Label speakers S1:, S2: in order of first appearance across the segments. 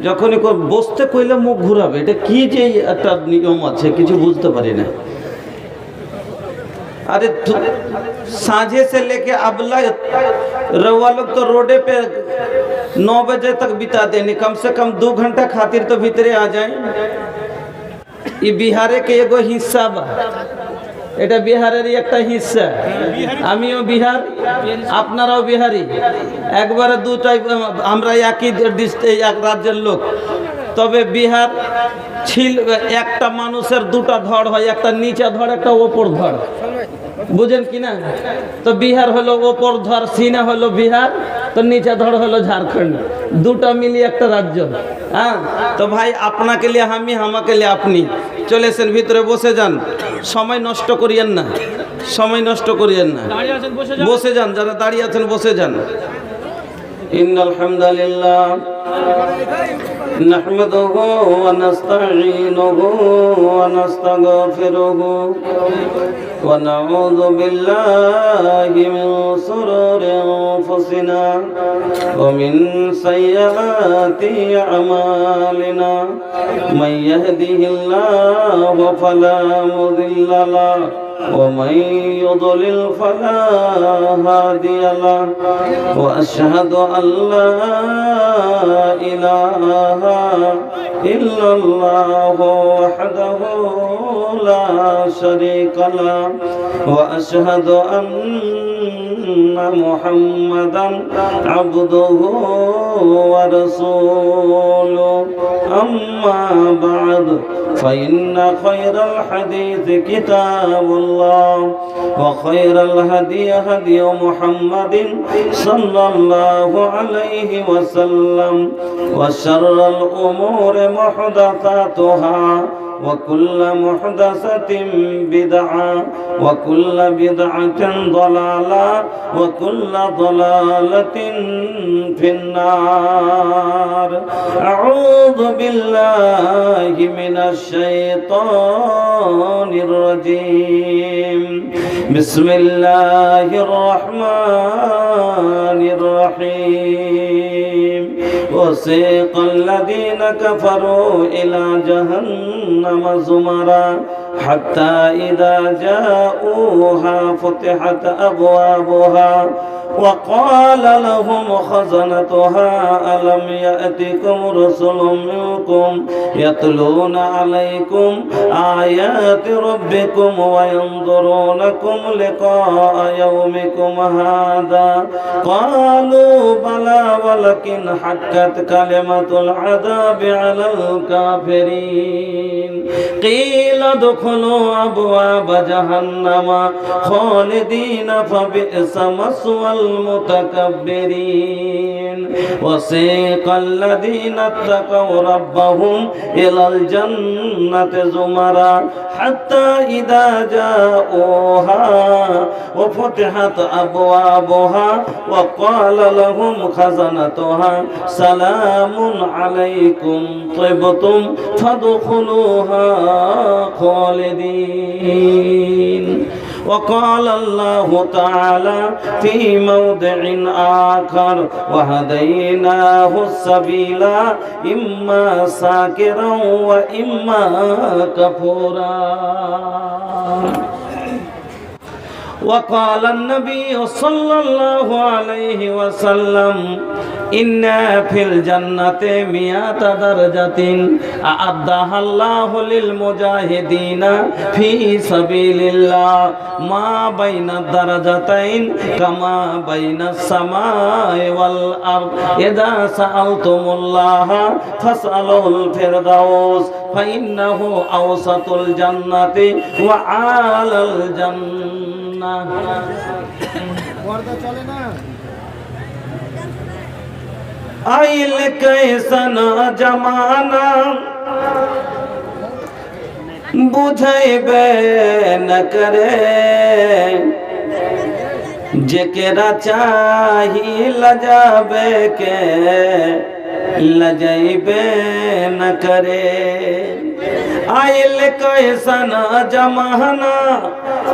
S1: যখনই বসতে কইলে মুখ ঘুরাবে, এটা কি যে একটা নিয়ম আছে কিছু বুঝতে পারি না। अरे साझे से लेके अबला रउआ लोग तो रोडे पे 9 बजे तक बिता देने, कम से कम 2 घंटा खातिर तो भीतरे आ जाए। ये बिहारे के एगो हिस्सा बा, এটা বিহারেরই একটা হিস্সা। আমিও বিহার, আপনারাও বিহারি, একবারে দুটাই আমরা একই এক রাজ্যের লোক। তবে বিহার ছিল একটা মানুষের দুটা ধড় হয়, একটা নিচে ধড় একটা ওপর ধড়, বুঝেন কিনা? তো বিহার হলো ওপর ধড়, সিনা হলো বিহার, তো নিচে ধড় হলো ঝাড়খণ্ড, দুটা মিলিয়ে একটা রাজ্য। হ্যাঁ, তো ভাই আপনাকে লিয়ে আমি, আমাকে লিয়ে আপনি, চলেছেন ভিতরে বসে যান, সময় নষ্ট করিয়েন না, সময় নষ্ট করিয়েন না, বসে যান, যারা দাঁড়িয়ে আছেন বসে যান। ইন্নাল হামদালিল্লাহ নাহমাদুহু ওয়া নাস্তাঈনুহু ওয়া নাস্তাগফিরুহু ওয়া নাউযু বিল্লাহি মিন শুরুরি আনফুসিনা ওয়া মিন সাইয়্যাতি আমালিনা মান ইয়াহদিহিল্লাহু ফালা মুদিল্লা লাহু ومن يضلل فلا هادي له وأشهد أن لا إله إلا الله وحده لا شريك له وأشهد أن محمدا عبده ورسوله أما بعد فإن خير الحديث كتاب الله وخير الهدي هدي محمد صلى الله عليه وسلم وشر الأمور محدثاتها وكل محدثة بدعة وكل بدعة ضلالة وكل ضلالة في النار. أعوذ بالله من الشيطان الرجيم. بسم الله الرحمن الرحيم. وسيق الذين كفروا إلى جهنم زمرا حتى إذا جاءوها فتحت أبوابها وقال لهم خزنتها ألم يأتكم رسل منكم يتلون عليكم آيات ربكم وينظرونكم لقاء يومكم هذا قالوا بلى ولكن حقت كلمة العذاب على الكافرين قيل ادخلوا أبواب جهنم خالدين فبئس مثوى المتكبرين. وسيق الذين اتقوا ربهم إلى الجنة زمرا حتى إذا جاءوها وفتحت أبوابها وقال لهم خزنتها سلام عليكم طبتم فادخلوها خالدين. وقال الله تعالى في موضع آخر وهديناه السبيل إما شاكرا وإما كفورا. وقال النبي صلى الله عليه وسلم إن في الجنة 100 درجة أعدها الله للمجاهدين في سبيل الله ما بين الدرجتين كما بين السماء والأرض. إذا سألتم الله فاسألوا الفردوس فإنه أوسط الجنة وأعلى الجنة. आइल कैसन जमाना बुझैबे न करे जेकरा चाही लजाबे के लजैबे न करे। आइल कैसन जमाना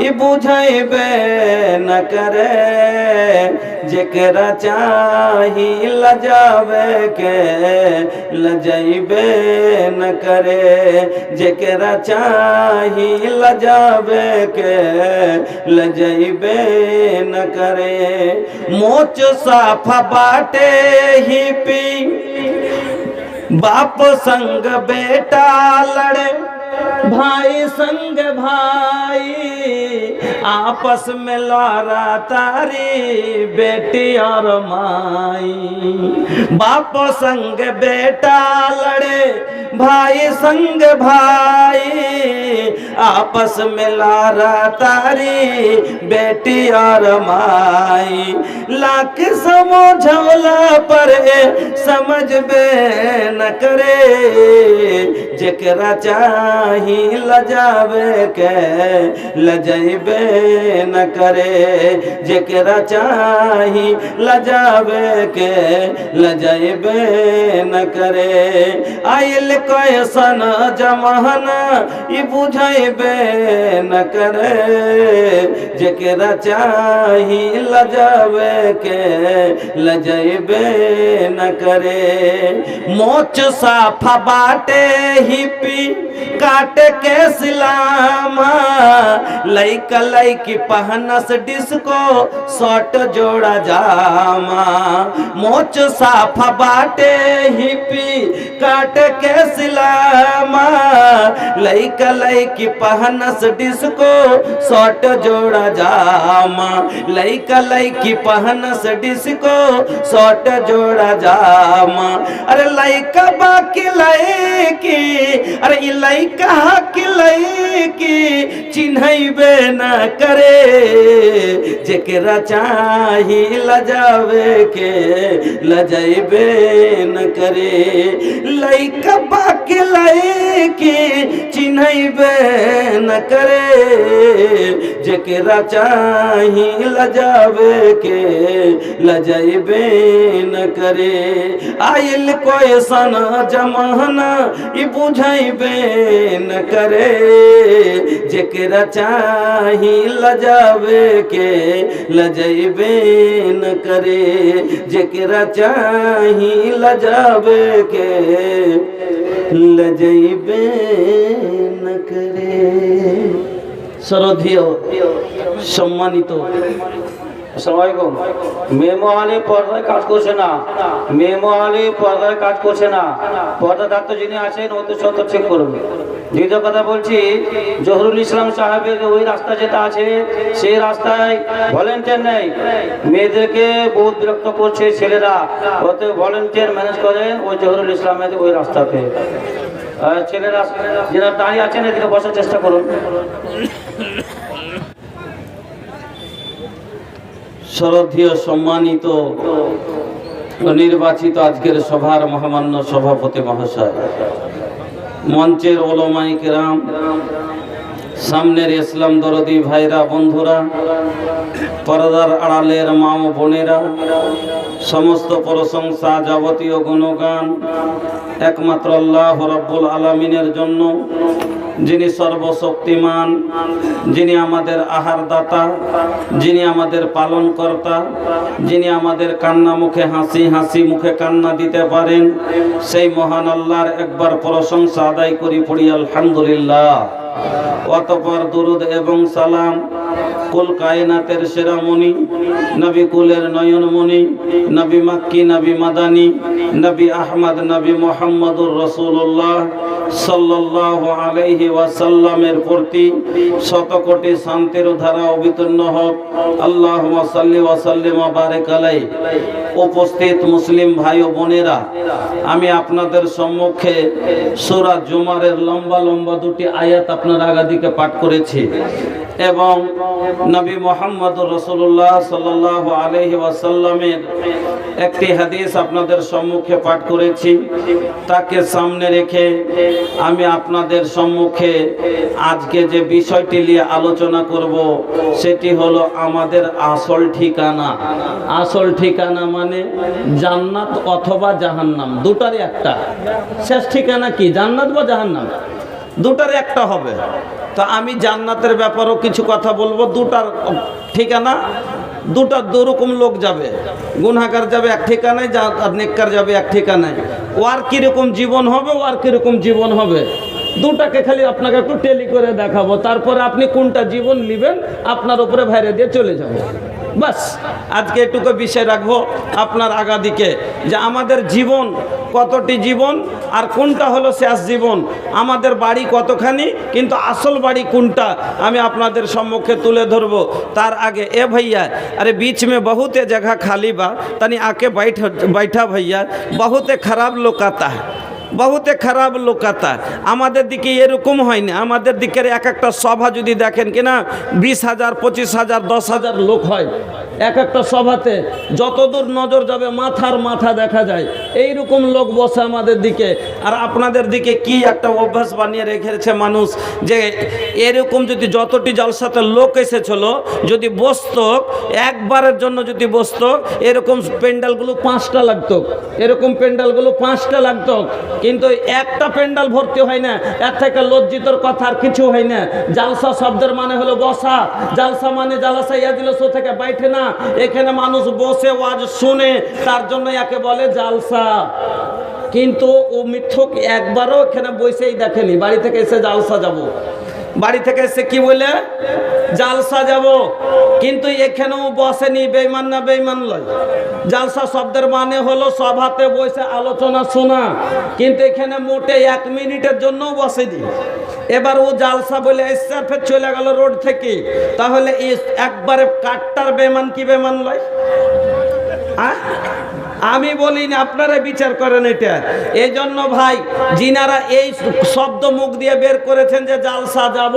S1: ई बुझैबे न करे जेकरा चाही लजावे के लजैबे न करे, जेकरा चाही लजावे के लजैबे न करे। मोच साफा बाटे ही पी बाप संग बेटा लड़े, भाई संग भाई आपस में लड़ा तारी बेटी और माई। बाप संग बेटा लड़े, भाई संग भाई आपस में लड़ा तारी बेटी और माई। लाख समझौला पर समझ बे न करे, जेकरा चाही लजावे के लजैबे न करे, जेकरा चाही लजावे के लजैबे न करे। आइल कैसन जमाना ई बुझैबे न करे, जेकरा चाही लजावे के लजैबे न करे। मोच साफा बाटे ही पी काट के सिलामा, लइका लइकी पहनस डिस्को शॉर्ट जोड़ा जामा। मोच साफा बाटे हिपी काट के सिलामा, लइका लइकी पहनस डिस्को शॉर्ट जोड़ा जामा। लइका लइकी पहनस डिस्को शॉर्ट जोड़ा जामा। अरे लइका बाकी लइकी, अरे लइका की लइकी चिन्हैबे न करे, जेकरा चाही लजावे के लजैबे न करे। लइका बाकी लइकी चिन्हैबे न करे, जेकरा चाही लजावे के लजैबे न करे। आइल कोई सन जमाना ई बुझैबे न करे, जेकरा चाही लजावे के लजैबे न करे, जेकरा चाही लजावे के लजैबे न करे। শ্রদ্ধেয় সম্মানিত আসসালামু আলাইকুম। মেমো আলী পর্দায় কাজ করছে না, মেমো আলী পর্দায় কাজ করছে না। পর্দা দায়িত্ব যিনি আছেন অতি সত্য চেক করুন। দ্বিতীয় কথা বলছি, জহুরুল ইসলাম সাহেবের ওই রাস্তা যেটা আছে সেই রাস্তায় ভলেন্টিয়ার নেই, মেয়েদেরকে বহুত বিরক্ত করছে ছেলেরা, ওতে ভলেন্টিয়ার ম্যানেজ করেন ওই জহুরুল ইসলামের ওই রাস্তাতে। ছেলেরা যারা দাঁড়িয়ে আছেন এদিকে বসার চেষ্টা করুন। শ্রদ্ধেয় সম্মানিত নির্বাচিত আজকের সভার মহামান্য সভাপতি মহাশয়, মঞ্চের ওলামায়ে কেরাম, সামনের ইসলাম দরদি ভাইরা, বন্ধুরা, পর্দার আড়ালের মা ও বোনেরা, সমস্ত প্রশংসা যাবতীয় গুণগান একমাত্র আল্লাহ রাব্বুল আলামিনের জন্য, যিনি সর্বশক্তিমান, যিনি আমাদের আহার দাতা, যিনি আমাদের পালন কর্তা, যিনি আমাদের কান্না মুখে হাসি, হাসি মুখে কান্না দিতে পারেন, সেই মহান আল্লাহর একবার প্রশংসা আদায় করি, পড়ি আলহামদুলিল্লাহ। অতঃপর দুরুদ এবং সালাম কুল কায়নাতের সেরামণি, নবী কুলের নয়নমণি, নবী মাক্কি, নবী মাদানী, নবী আহমদ, নবী মুহাম্মদুর রাসূলুল্লাহ সাল্লাল্লাহু আলাইহি ওয়াসাল্লামের প্রতি শত কোটি শান্তির ধারা অবিতীর্ণ হোক। আল্লাহুম্মা সাল্লি ওয়া সাল্লিম ওয়া বারিক আলাইহি। উপস্থিত মুসলিম ভাই ও বোনেরা, আমি আপনাদের সম্মুখে সূরা জুমারের লম্বা লম্বা দুটি আয়াত আপনার আগাদিকে পাঠ করেছি এবং নবী মুহাম্মদুর রাসূলুল্লাহ সাল্লাল্লাহু আলাইহি ওয়াসাল্লামের একটি হাদিস আপনাদের সম্মুখে পাঠ করেছি। তাকে সামনে রেখে আমি আপনাদের সম্মুখে আজকে যে বিষয়টি নিয়ে আলোচনা করব সেটি হলো আমাদের আসল ঠিকানা। আসল ঠিকানা মানে জান্নাত অথবা জাহান্নাম, দুটারই একটা। শেষ ঠিকানা কি, জান্নাত বা জাহান্নাম, দুটার একটা হবে। তো আমি জান্নাতের ব্যাপারেও কিছু কথা বলবো, দুটার ঠিকানা দুটা দুরকম লোক যাবে, গুনাহগার যাবে এক ঠিকানায়, আর নেককার যাবে এক ঠিকানায়। ওর কীরকম জীবন হবে, ওর কীরকম জীবন হবে, দুটাকে খালি আপনাকে একটু টেলি করে দেখাবো, তারপরে আপনি কোনটা জীবন নেবেন আপনার উপরে ভাইরে দিয়ে চলে যাবো। বাস আজকে এটুকু বিষয় রাখবো আপনার আগা দিকে, যে আমাদের জীবন কতটি জীবন আর কোনটা হলো শেষ জীবন, আমাদের বাড়ি কতখানি কিন্তু আসল বাড়ি কোনটা আমি আপনাদের সম্মুখে তুলে ধরবো। তার আগে এ भैया, अरे बीच में बहुत जगह खाली बा, तनी आके बैठा भैया, बहुत खराब लोग आता है, बहुत খারাপ লোক आता है। আমাদের দিকে এরকম হয় না, আমাদের দিকের এক একটা সভা যদি দেখেন কিনা 20,000 25,000 10,000 লোক হয় এক একটা সভাতে, যতদূর নজর যাবে মাথার মাথা দেখা যায়, এইরকম লোক বসে আমাদের দিকে। আর আপনাদের দিকে কি একটা অভ্যাস বানিয়ে রেখেছে মানুষ, যে এরকম যদি যতটি জলসাতে লোক এসেছিল যদি বসতো একবারের জন্য যদি বসতো, এরকম প্যান্ডেলগুলো 5টা লাগতো, এরকম প্যান্ডেলগুলো 5টা লাগতো, কিন্তু একটা প্যান্ডেল ভর্তি হয় না। এর থেকে লজ্জিতর কথা আর কিছু হয় না। জালসা শব্দের মানে হলো বসা, জালসা মানে জালসা ইয়াজলিসু থেকে বাইঠে না, এখানে মানুষ বসে ওয়াজ শুনে, তার জন্য একে বলে জালসা। কিন্তু ও মিথ্যুক একবারও এখানে বসেই দেখেনি, বাড়ি থেকে এসে জালসা যাব, বাড়ি থেকে এসে কি বলে জালসা যাব, কিন্তু এখানেও বসেনি। বেঈমান না বেঈমান লয়, জালসা শব্দের মানে হলো সভাতে বসে আলোচনা শোনা, কিন্তু এখানে মোটে 1 মিনিটের জন্য বসেনি। এবার ও জালসা বলে এসে ফের চলে গেল রোড থেকে, তাহলে একবারে কাটটার বেঈমান কি বেঈমান লয়? আমি বলি না, আপনারা বিচার করেন এটা। এই জন্য ভাই যিনারা এই শব্দ মুখ দিয়ে বের করেছেন যে জালসা যাব,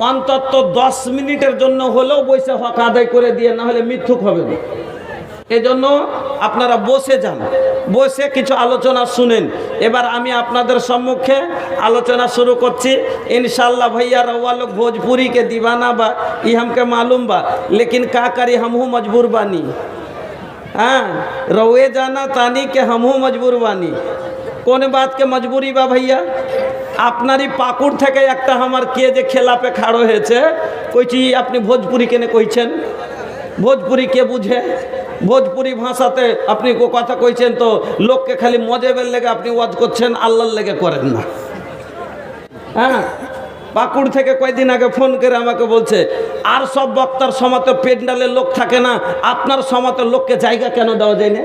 S1: অন্তত 10 মিনিটের জন্য হলেও বসে হক আদায় করে দিয়ে, না হলে মিথ্যুক হবে না। এই জন্য আপনারা বসে যান, বসে কিছু আলোচনা শুনেন। এবার আমি আপনাদের সম্মুখে আলোচনা শুরু করছি इंशाअल्लाह। भैया रउआ लोग भोजपुरी के दीवाना बा, ये हमके मालूम बा, लेकिन का करी हमहू मजबूर बानी। हाँ, रउए जाना तानी के हमहू मजबूर बानी। কোন बात के मजबूरी बा भैया? আপনারই পাকুড় থেকে একটা আমার কে যে খেলাপে খাড়ো হয়েছে, কইছি আপনি ভোজপুরি কেনে কইছেন? ভোজপুরি কে বুঝে? ভোজপুরি ভাষাতে আপনি কথা কইছেন তো লোককে খালি মজেবের লেগে আপনি ওয়াজ করছেন, আল্লাহর লেগে করেন না। হ্যাঁ, পাকুড় থেকে কয়েকদিন আগে ফোন করে আমাকে বলছে, আর সব বক্তার সমাতে পেন্ডালের লোক থাকে না, আপনার সমাতে লোককে জায়গা কেন দেওয়া যায় না?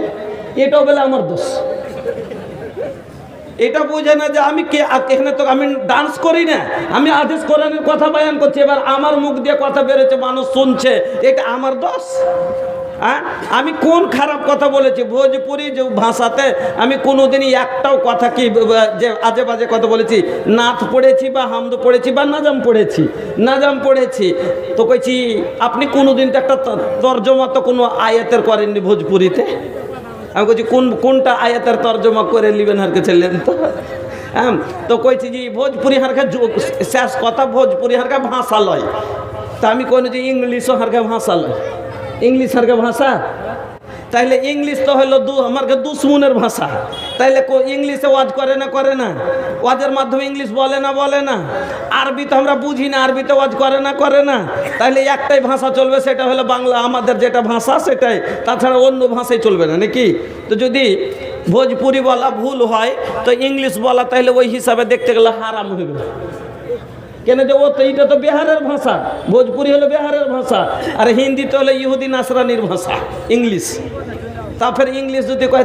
S1: এটাও বলে আমার দোষ। এটা বুঝে না যে আমি কে, এখানে তো আমি ডান্স করি না, আমি আদেশ কোরআনের কথা বয়ান করছি, এবার আমার মুখ দিয়ে কথা বেরোচ্ছে, মানুষ শুনছে, এটা আমার দোষ? হ্যাঁ, আমি কোন খারাপ কথা বলেছি? ভোজপুরি যে ভাষাতে আমি কোনোদিনই একটাও কথা কি যে আজে বাজে কথা বলেছি? নাথ পড়েছি বা হামদ পড়েছি বা নাজাম পড়েছি, নাজাম পড়েছি তো কইছি আপনি কোনোদিন তো একটা তর্জমা তো কোনো আয়াতের করেননি ভোজপুরিতে। আমি বলছি কোনটা আয়াতের তর্জমা করে নেবেন হারকে ছিলেন তো? হ্যাঁ, তো কইছি যে ভোজপুরি হারকা শেষ কথা, ভোজপুরি হারকা ভাষা লয়। তা আমি কই যে ইংলিশও হারকা ভাষা লয়, ইংলিশ হারকা ভাষা, তাইলে ইংলিশ তো হলো আমারকে দুশ্মনের ভাষা। তাইলে ইংলিশে ওয়াজ করে না, করে না? ওয়াজের মাধ্যমে ইংলিশ বলে না, বলে না? আরবি তো আমরা বুঝি না, আরবিতে ওয়াজ করে না, করে না? তাইলে একটাই ভাষা চলবে, সেটা হলো বাংলা, আমাদের যেটা ভাষা সেটাই, তাছাড়া অন্য ভাষাই চলবে না নাকি? তো যদি ভোজপুরি বলা ভুল হয় তো ইংলিশ বলা তাইলে ওই হিসাবে দেখতে গেলে হারাম হইবে। কেন যে ও তো এইটা তো বিহারের ভাষা, ভোজপুরি হলো বিহারের ভাষা, আর হিন্দি তো হলো ইহুদি নাসরানির ভাষা, ইংলিশ। তারপরে ইংলিশ যদি কয়ে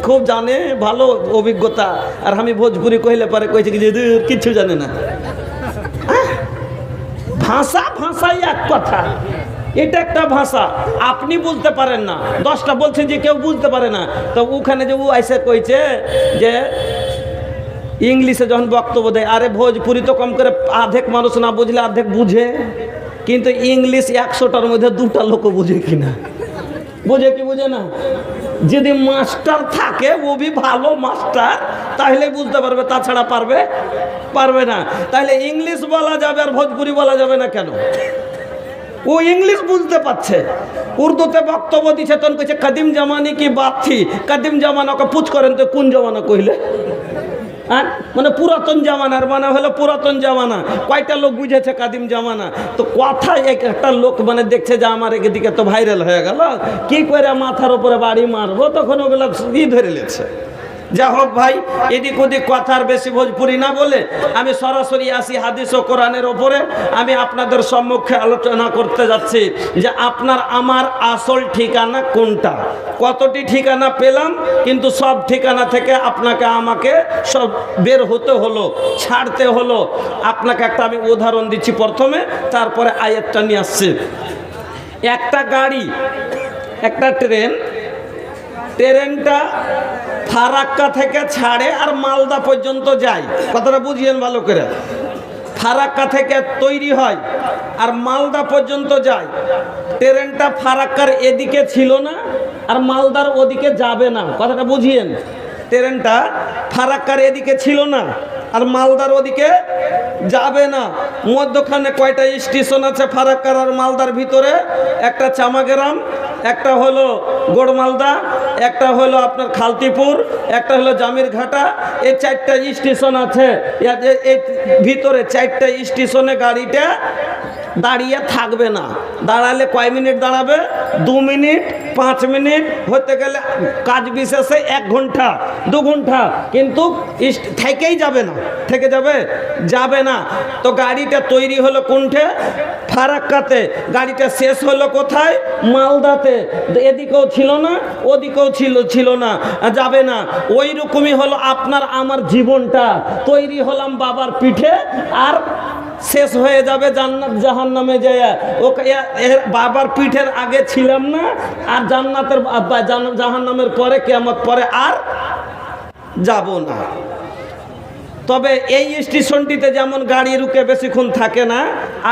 S1: খুব জানে, ভালো অভিজ্ঞতা, আর আমি ভোজপুরি কইলে পরে কইছে কি যে কিচ্ছু জানে না। ভাষা ভাষাই এক কথা, এটা একটা ভাষা, আপনি বুঝতে পারেন না, 10টা বলছেন যে কেউ বুঝতে পারে না, তো ওখানে যে ও আইসে কইছে যে ইংলিশে যখন বক্তব্য দেয়, আরে ভোজপুরি তো কম করে অর্ধেক মানুষ না বুঝলে অর্ধেক বুঝে, কিন্তু ইংলিশ 100টার মধ্যে 2টা লোকও বুঝে কিনা? বুঝে কি বুঝে না? যদি মাস্টার থাকে, ও ভি ভালো মাস্টার, তাহলে বুঝতে পারবে, তাছাড়া পারবে পারবে না। তাহলে ইংলিশ বলা যাবে আর ভোজপুরি বলা যাবে না কেন? ও ইংলিশ বুঝতে পারছে, উর্দুতে বক্তব্য দিচ্ছে, তখন কইছে কদিম জামানি কি বাত থি, কদিম জামানা কে পুছ করেন তো কোন জামানা কইলে? আর মানে পুরাতন জামানার মানে হলো পুরাতন জামানা। কয়টা লোক বুঝেছে কাদিম জামানা? তো কথায় একটা লোক মানে দেখছে যে আমার এদিকে তো ভাইরাল হয়ে গেল, কি করে মাথার উপরে বাড়ি মারবো, তখন ওগুলো ধরে লেছে। যা হোক ভাই, এদিক ওদিক কথার বেশি ভোজপুরি না বলে আমি সরাসরি আসি হাদিস ও কোরআনের ওপরে। আমি আপনাদের সম্মুখে আলোচনা করতে যাচ্ছি যে আপনার আমার আসল ঠিকানা কোনটা। কতটি ঠিকানা পেলাম, কিন্তু সব ঠিকানা থেকে আপনাকে আমাকে সব বের হতে হলো, ছাড়তে হলো। আপনাকে একটা আমি উদাহরণ দিচ্ছি প্রথমে, তারপরে আয়াতটা নিয়ে আসছি। একটা গাড়ি, একটা ট্রেনটা ফারাক্কা থেকে ছাড়ে আর মালদা পর্যন্ত যায়। কথাটা বুঝিয়েন ভালো করে। ফারাক্কা থেকে তৈরি হয় আর মালদা পর্যন্ত যায়। ট্রেনটা ফারাক্কার এদিকে ছিল না আর মালদার ওদিকে যাবে না। কথাটা বুঝিয়েন। ট্রেনটা ফারাক্কার এদিকে ছিল না আর মালদার ওদিকে যাবে না। মধ্যখানে কয়টা স্টেশন আছে ফারাক্কার আর মালদার ভিতরে? একটা চামাগ্রাম, একটা হলো গোড়মালদা, একটা হলো আপনার খালতিপুর, একটা হলো জামিরঘাটা। এই 4টা স্টেশন আছে। এই ভিতরে 4টা স্টেশনে গাড়িটা দাঁড়িয়ে থাকবে না। দাঁড়ালে কয় মিনিট দাঁড়াবে? 2 মিনিট, 5 মিনিট, হতে গেলে কাজ বিশেষে 1 ঘন্টা, 2 ঘন্টা, কিন্তু থেকেই যাবে না। থেকে যাবে না। তো গাড়িটা তৈরি হলো কোনঠে? ফারাক্কাতে। গাড়িটা শেষ হলো কোথায়? মালদাতে। এদিকেও ছিল না, ওদিকেও ছিল না, যাবে না। ওই রকমই হলো আপনার আমার জীবনটা। তৈরি হলাম বাবার পিঠে আর শেষ হয়ে যাবে জান্নাত জাহান্নামে যায়। ওকে বাবার পিঠের আগে ছিলাম না, আর জান্নাতের জাহান্নামের পরে কিয়ামত পরে আর যাব না। তবে এই স্টেশনটিতে যেমন গাড়ি রুকে বেশিক্ষণ থাকে না,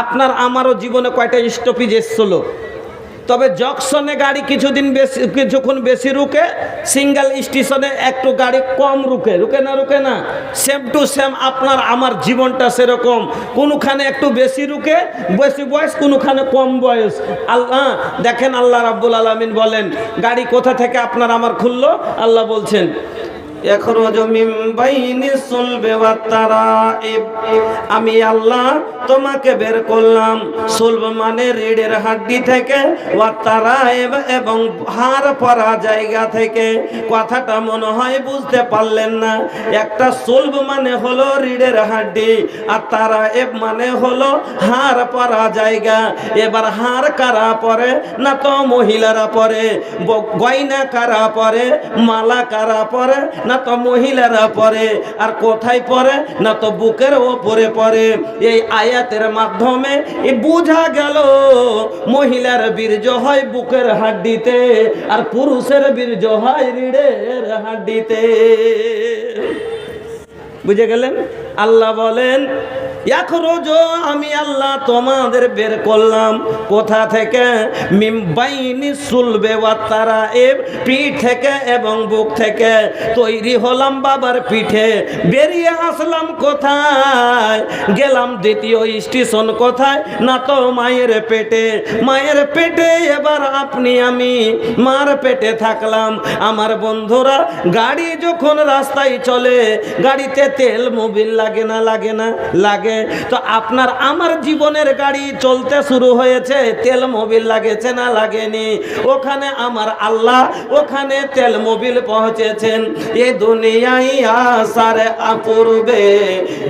S1: আপনার আমারও জীবনে কয়টা স্টপেজ এসছিল। তবে জংশনে গাড়ি কিছুক্ষণ বেশি রুকে, সিঙ্গেল স্টেশনে একটু গাড়ি কম রুকে না। সেম টু সেম আপনার আমার জীবনটা সেরকম। কোনোখানে একটু বেশি রুকে, বেশি বয়স, কোনোখানে কম বয়স। আল্লাহ দেখেন, আল্লাহ রাব্বুল আলামিন বলেন গাড়ি কোথা থেকে আপনার আমার খুললো? আল্লাহ বলছেন আমি আল্লাহ তোমাকে বের করলাম সুলব মানে রিড়ের হাড্ডি থেকে, এবং হাড় পরা জায়গা থেকে। কথাটা মনে হয় বুঝতে পারলেন না। একটা সুলব মানে হলো রিড়ের হাড্ডি, আর তারায়েব মানে হলো হাড় পরা জায়গা। এবার হাড় কারা পরে? না তো মহিলারা পরে। গয়না কারা পরে? মালা কারা পরে? না তো মহিলারা পরে। আর কোথায় পরে? না তো বুকের ওপরে পরে। এই আয়াতের মাধ্যমে বোঝা গেল মহিলার বীর্য হয় বুকের হাড্ডিতে, আর পুরুষের বীর্য হয় রিড়ের হাড্ডিতে। বুঝে গেলেন? আল্লাহ বলেন ইয়াখরুজু, আমি আল্লাহ তোমাদের বের করলাম কোথা থেকে? মিম বাইনি সুলবে ওয়াত তারায়েব, পিঠ থেকে এবং বুক থেকে। তৈরি হলাম বাবার পিঠে, বেরিয়ে আসলাম কোথায়? গেলাম দ্বিতীয় স্টেশন কোথায়? না তো মায়ের পেটে। মায়ের পেটে এবার আপনি আমি মার পেটে থাকলাম। আমার বন্ধুরা, গাড়ি যখন রাস্তায় চলে, গাড়িতে তেল মোবিল লাগে না? লাগে। তো আপনার আমার জীবনের গাড়ি চলতে শুরু হয়েছে, তেল মোবিল লাগেছে না লাগেনি? ওখানে আমার আল্লাহ ওখানে তেল মোবিল পৌঁছেছেন। এ দুনিয়ায় আসার পূর্বে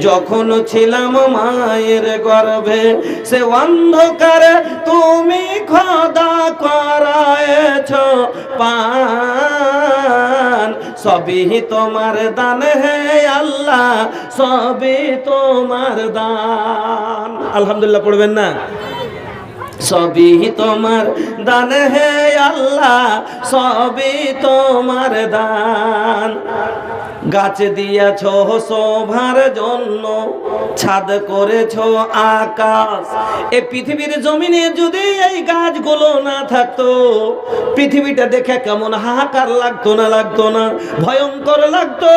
S1: যখন ছিলাম মায়ের গর্ভে, সে অন্ধকারে তুমি খোদা করায়েছ পান। সবই তোমার দান হে আল্লাহ, সবই তোমার দান। আলহামদুলিল্লাহ পড়বেন না? সবই তোমার দান হে আল্লাহ, সবই তোমার দান। গাছ দিয়েছ শোভার জন্য, ছাদ করেছ আকাশ। এই পৃথিবীর জমিনে যদি এই গাছগুলো না থাকতো, পৃথিবীটা দেখে কেমন হাহাকার লাগতো না? ভয়ঙ্কর লাগতো।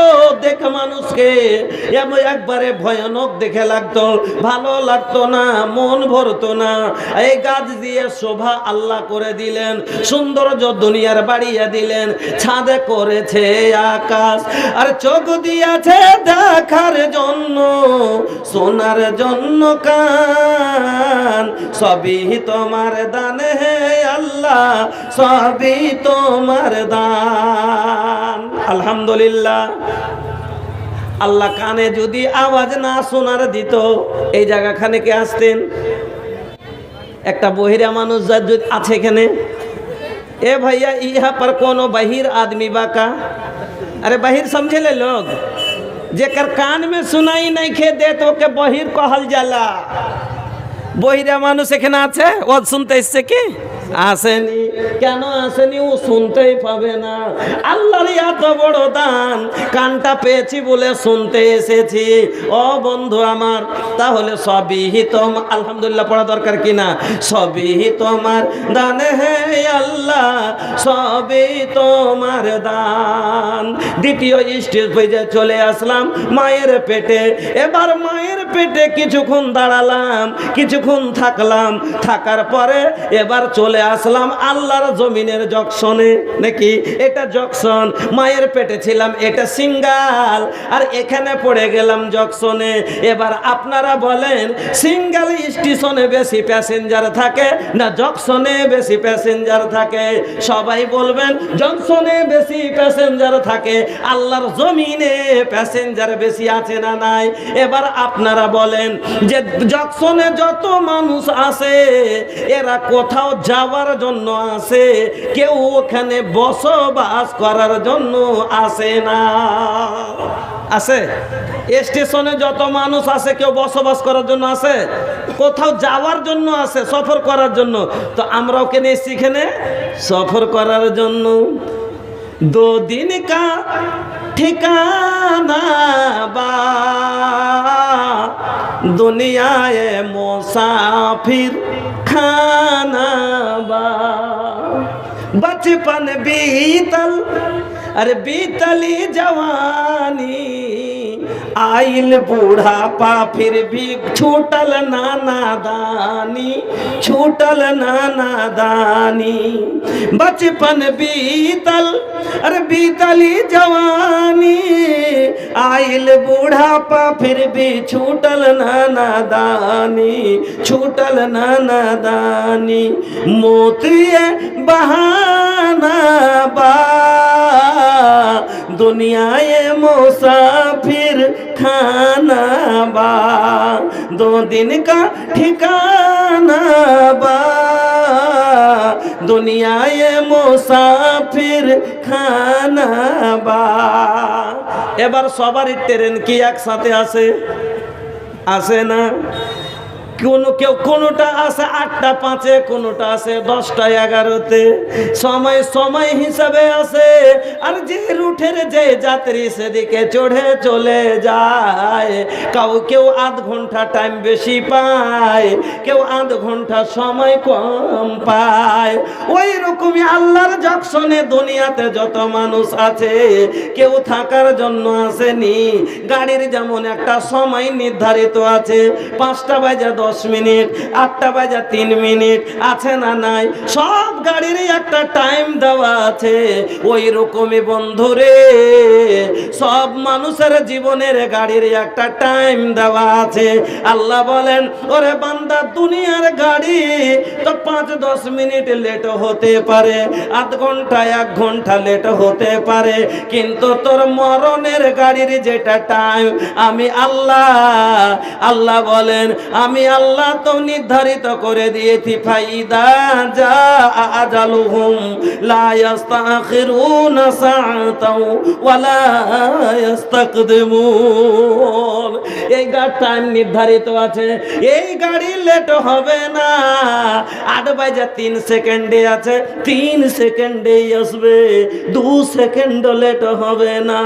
S1: দেখে মানুষ মানুষকে একবারে ভয়ানক দেখে লাগতো, ভালো লাগতো না, মন ভরতো না। এই গাছ দিয়ে শোভা আল্লাহ করে দিলেন, সৌন্দর্য দুনিয়ার বাড়িয়ে দিলেন, ছাদে করেছে আকাশ, আর চোখ দিয়েছে দেখার জন্য, শোনার জন্য কান। সবই তোমার দান হে আল্লাহ, সবই তোমার দান। আলহামদুলিল্লাহ। আল্লাহ কানে যদি আওয়াজ না শোনার দিত, এই জায়গাখানে কে আসতেন? একটা বহিরা মানুষ যদি আছে এখানে, ए भैया यहाँ पर कोनो बहिर आदमी बाका? अरे बहिर समझे ले लोग, जेकर कान में सुनाई नहीं खे दे तो के बहिर कहल जाला। बहिरा मानुष एखाने आछे, ओ सुनते एসেছে কি? আসেনি। কেন আসেনি? ও শুনতেই পাবে না। আল্লাহর এত বড় দান, কানটা পেয়েছি বলে শুনতে এসেছি। ও বন্ধু আমার, তাহলে সবই তোমার, আলহামদুলিল্লাহ পড়া দরকার কিনা? সবই তোমার দান হে আল্লাহ, সবই তোমার দান। দ্বিতীয় স্টেজ পেয়ে চলে আসলাম মায়ের পেটে। এবার মায়ের পেটে কিছুক্ষণ দাঁড়ালাম, কিছুক্ষণ থাকলাম, থাকার পরে এবার চলে আসলাম আল্লাহর জমিনের জকশনে। নাকি এটা জকশন? মায়ের পেটে ছিলাম, এটা সিঙ্গাল, আর এখানে পড়ে গেলাম জকশনে। এবার আপনারা বলেন, সিঙ্গাল স্টেশনে বেশি প্যাসেঞ্জার থাকে না জকশনে বেশি প্যাসেঞ্জার থাকে? সবাই বলবেন জকশনে বেশি প্যাসেঞ্জার থাকে। আল্লাহর জমিনে প্যাসেঞ্জার বেশি আছে না নাই? এবার আপনারা বলেন যে জকশনে যত মানুষ আসে, এরা কোথাও যাওয়ার জন্য আসে, কেউ ওখানে বসবাস করার জন্য আসে না। আসে? স্টেশনে যত মানুষ আসে, কেউ বসবাস করার জন্য আসে? কোথাও যাওয়ার জন্য আসে, সফর করার জন্য। তো আমরাও কেন এসেছি এখানে? সফর করার জন্য। दो दिन का ठिकाना बा, दुनियाए मुसाफिर खाना बा। बचपन बीतल, अरे बीतली जवानी, आइल बूढ़ापा फिर भी छूटल नानादानी, छूटल नानादानी। बचपन बीतल, अरे बीतली जवानी, आइल बूढ़ापा फिर भी छूटल नानादानी, छूटल नानादानी। मोतिए बहाना बा, दुनियाए मुसाफिर खाना बा। दो दिन का ठिकाना बा, दुनियाए मुसाफिर खाना बा। এবার সবারই ট্রেন কি একসাথে আসে? আসে না? কেউ কোনোটা আসে 8টা 5-এ, কোনোটা আসে 10টা 11-তে। সময় সময় হিসাবে আসে, আর যে রুটের যে যাত্রী সেদিকে চড়ে চলে যায়। কেউ আধ ঘন্টা টাইম বেশি পায়, কেউ আধ ঘন্টা সময় কম পায়। ওই রকমই আল্লাহর জকশনে দুনিয়াতে যত মানুষ আছে, কেউ থাকার জন্য আসেনি। গাড়ির যেমন একটা সময় নির্ধারিত আছে, 5টা বাজে 10 মিনিট, 8টা বাজে 3 মিনিট, আছে না নাই? সব গাড়িরই একটা টাইম দেওয়া আছে। ওই রকমই বন্ধুরে, সব মানুষের জীবনের গাড়ির একটা টাইম দেওয়া আছে। আল্লাহ বলেন, ওরে বান্দা, দুনিয়ার গাড়ি তো 5-10 মিনিট লেট হতে পারে, আধ ঘন্টা 1 ঘন্টা লেট হতে পারে, কিন্তু তোর মরণের গাড়ির যেটা টাইম, আমি আল্লাহ বলেন, আমি আল্লাহ তো নির্ধারিত করে দিয়েছি। ফাইদা যা আজালুহুম লা ইস্তাখিরুনা সাআতাও ওয়া লা ইস্তাকদিমুন। এই টাইম নির্ধারিত আছে, এই গাড়ি লেট হবে না। 8 বাজে 3 সেকেন্ডে আছে, 3 সেকেন্ডেই আসবে, 2 সেকেন্ড লেট হবে না।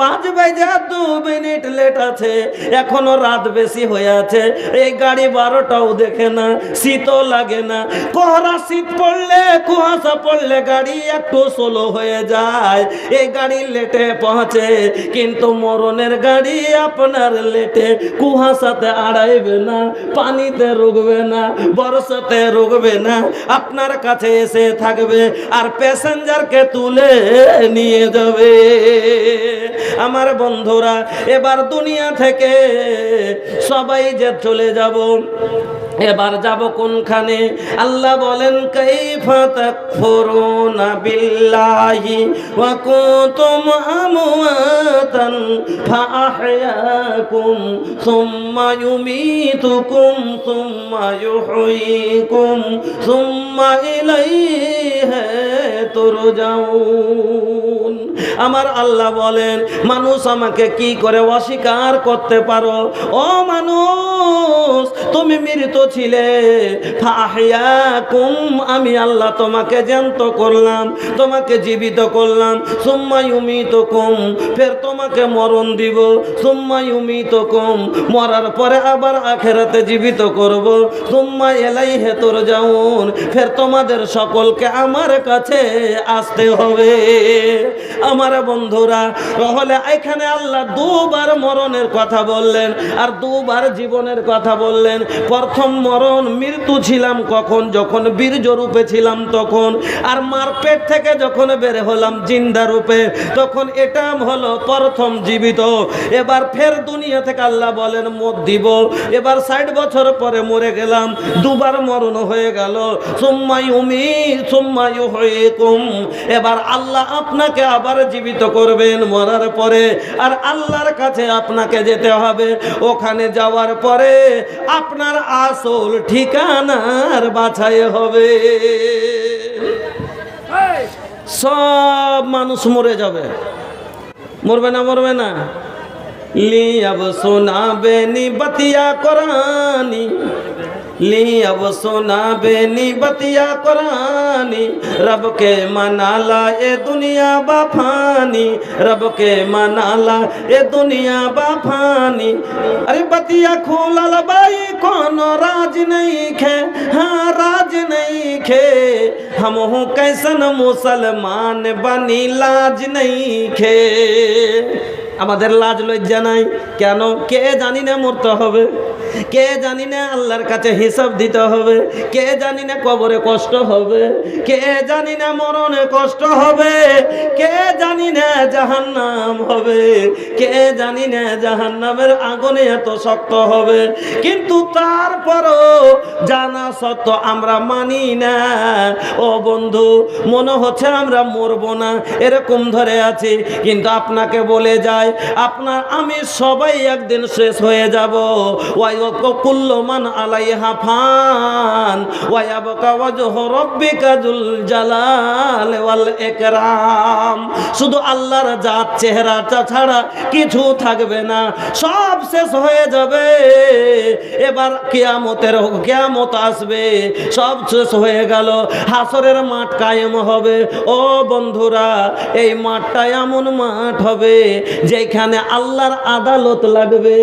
S1: 5 বাজে 2 মিনিট লেট আছে, এখনো রাত বেশি হয়ে আছে। এই গাড়ি 12টাও দেখে না, শীতও লাগে না। কোহরা শীত পড়লে, কুয়াশা পড়লে গাড়ি একটু স্লো হয়ে যায়, এই গাড়ি লেটে পৌঁছে। কিন্তু মরণের গাড়ি আপনার লেটে কুয়াশাতে আড়াইবে না, পানিতে রুকবে না, বর্ষাতে রুকবে না, আপনার কাছে এসে থাকবে আর প্যাসেঞ্জারকে তুলে নিয়ে যাবে। আমার বন্ধুরা, এবার দুনিয়া থেকে সবাই যে চলে যাব, এবার যাব কোনখানে? আল্লাহ বলেন, কাইফা তাকফুরুনা বিল্লাহি ওয়া কুনতুম আমওয়াতান ফাআহয়াকুম সুম্মা ইউমীতুকুম সুম্মা ইউহয়ীকুম সুম্মা ইলাইহি তুরজাউন। আমার আল্লাহ বলেন, মানুষ আমাকে কি করে অস্বীকার করতে পারো? ও মানুষ, তুমি মৃত ছিলে, ফাহিয়াকুম, আমি আল্লাহ তোমাকে জ্যান্ত করলাম, তোমাকে জীবিত করলাম, সুম্মা ইউমীতুকুম, ফের তোমাকে মরণ দিব, সুম্মা ইউমীতুকুম, মরার পরে আবার আখিরাতে জীবিত করব, সুম্মা ইলাইহি তুরজাউন, ফের তোমাদের সকলকে আমার কাছে আসতে হবে। আমার বন্ধুরা, তাহলে এখানে আল্লাহ দুবার মরণের কথা বললেন আর দুবার জীবনের কথা বললেন। প্রথম মরণ, মৃত্যু ছিলাম কখন? যখন বীর্য রূপে ছিলাম তখন। আর মার পেট থেকে যখন বের হলাম জিন্দা রূপে, তখন এটা হলো প্রথম জীবিত। এবার ফের দুনিয়া থেকে আল্লাহ বলেন মত দিব। এবার 60 বছর পরে মরে গেলাম, দুবার মরণ হয়ে গেল। সুম্মা সুম্মা ইউহয়ীকুম, এবার আল্লাহ আপনাকে আবার জীবিত করবেন মরার পরে। আর আল্লাহর কাছে আপনাকে যেতে হবে। ওখানে যাওয়ার পরে আপনার আসল ঠিকানার বাছাই হবে। সব মানুষ মরে যাবে, মরবে না? মরবে না? লি अब सोना बेनी बतिया कुरानी, ली अब सोना बेनी बतिया कुरानी, रब के मनाला ए दुनिया बाफानी, रब के मनाला ए दुनिया बाफानी। अरे बतिया खोलल बाई कोनो राज नहीं खे, हाँ राज नहीं खे, हम हूँ कैसन मुसलमान बनी लाज नहीं खे। আমাদের লাজ লজ্জা নাই কেন? কে জানি না মরতে হবে, কে জানি না আল্লাহর কাছে হিসাব দিতে হবে, কে জানি না কবরে কষ্ট হবে, কে জানি না মরণে কষ্ট হবে, কে জানি না জাহান্নাম হবে, কে জানি না জাহান্নামের আগুনে এত শক্ত হবে। কিন্তু তারপরও জানা সত্য আমরা মানি না। ও বন্ধু, মনে হচ্ছে আমরা মরবো না, এরকম ধরে আছি। কিন্তু আপনাকে বলে যায়, আপনার আমি সবাই একদিন শেষ হয়ে যাব। কুল্লু মান আলাইহা ফান ওয়া ইয়াবকা ওয়াজহু রাব্বিকা যুল জালাল ওয়াল ইকরাম। শুধু আল্লাহর জাত চেহারাটা ছাড়া কিছু থাকবে না, সব শেষ হয়ে যাবে। এবার কিয়ামত আসবে, সব শেষ হয়ে গেল, হাসরের মাঠ কায়েম হবে। ও বন্ধুরা, এই মাঠটা এমন মাঠ হবে যেখানে আল্লাহর আদালত লাগবে,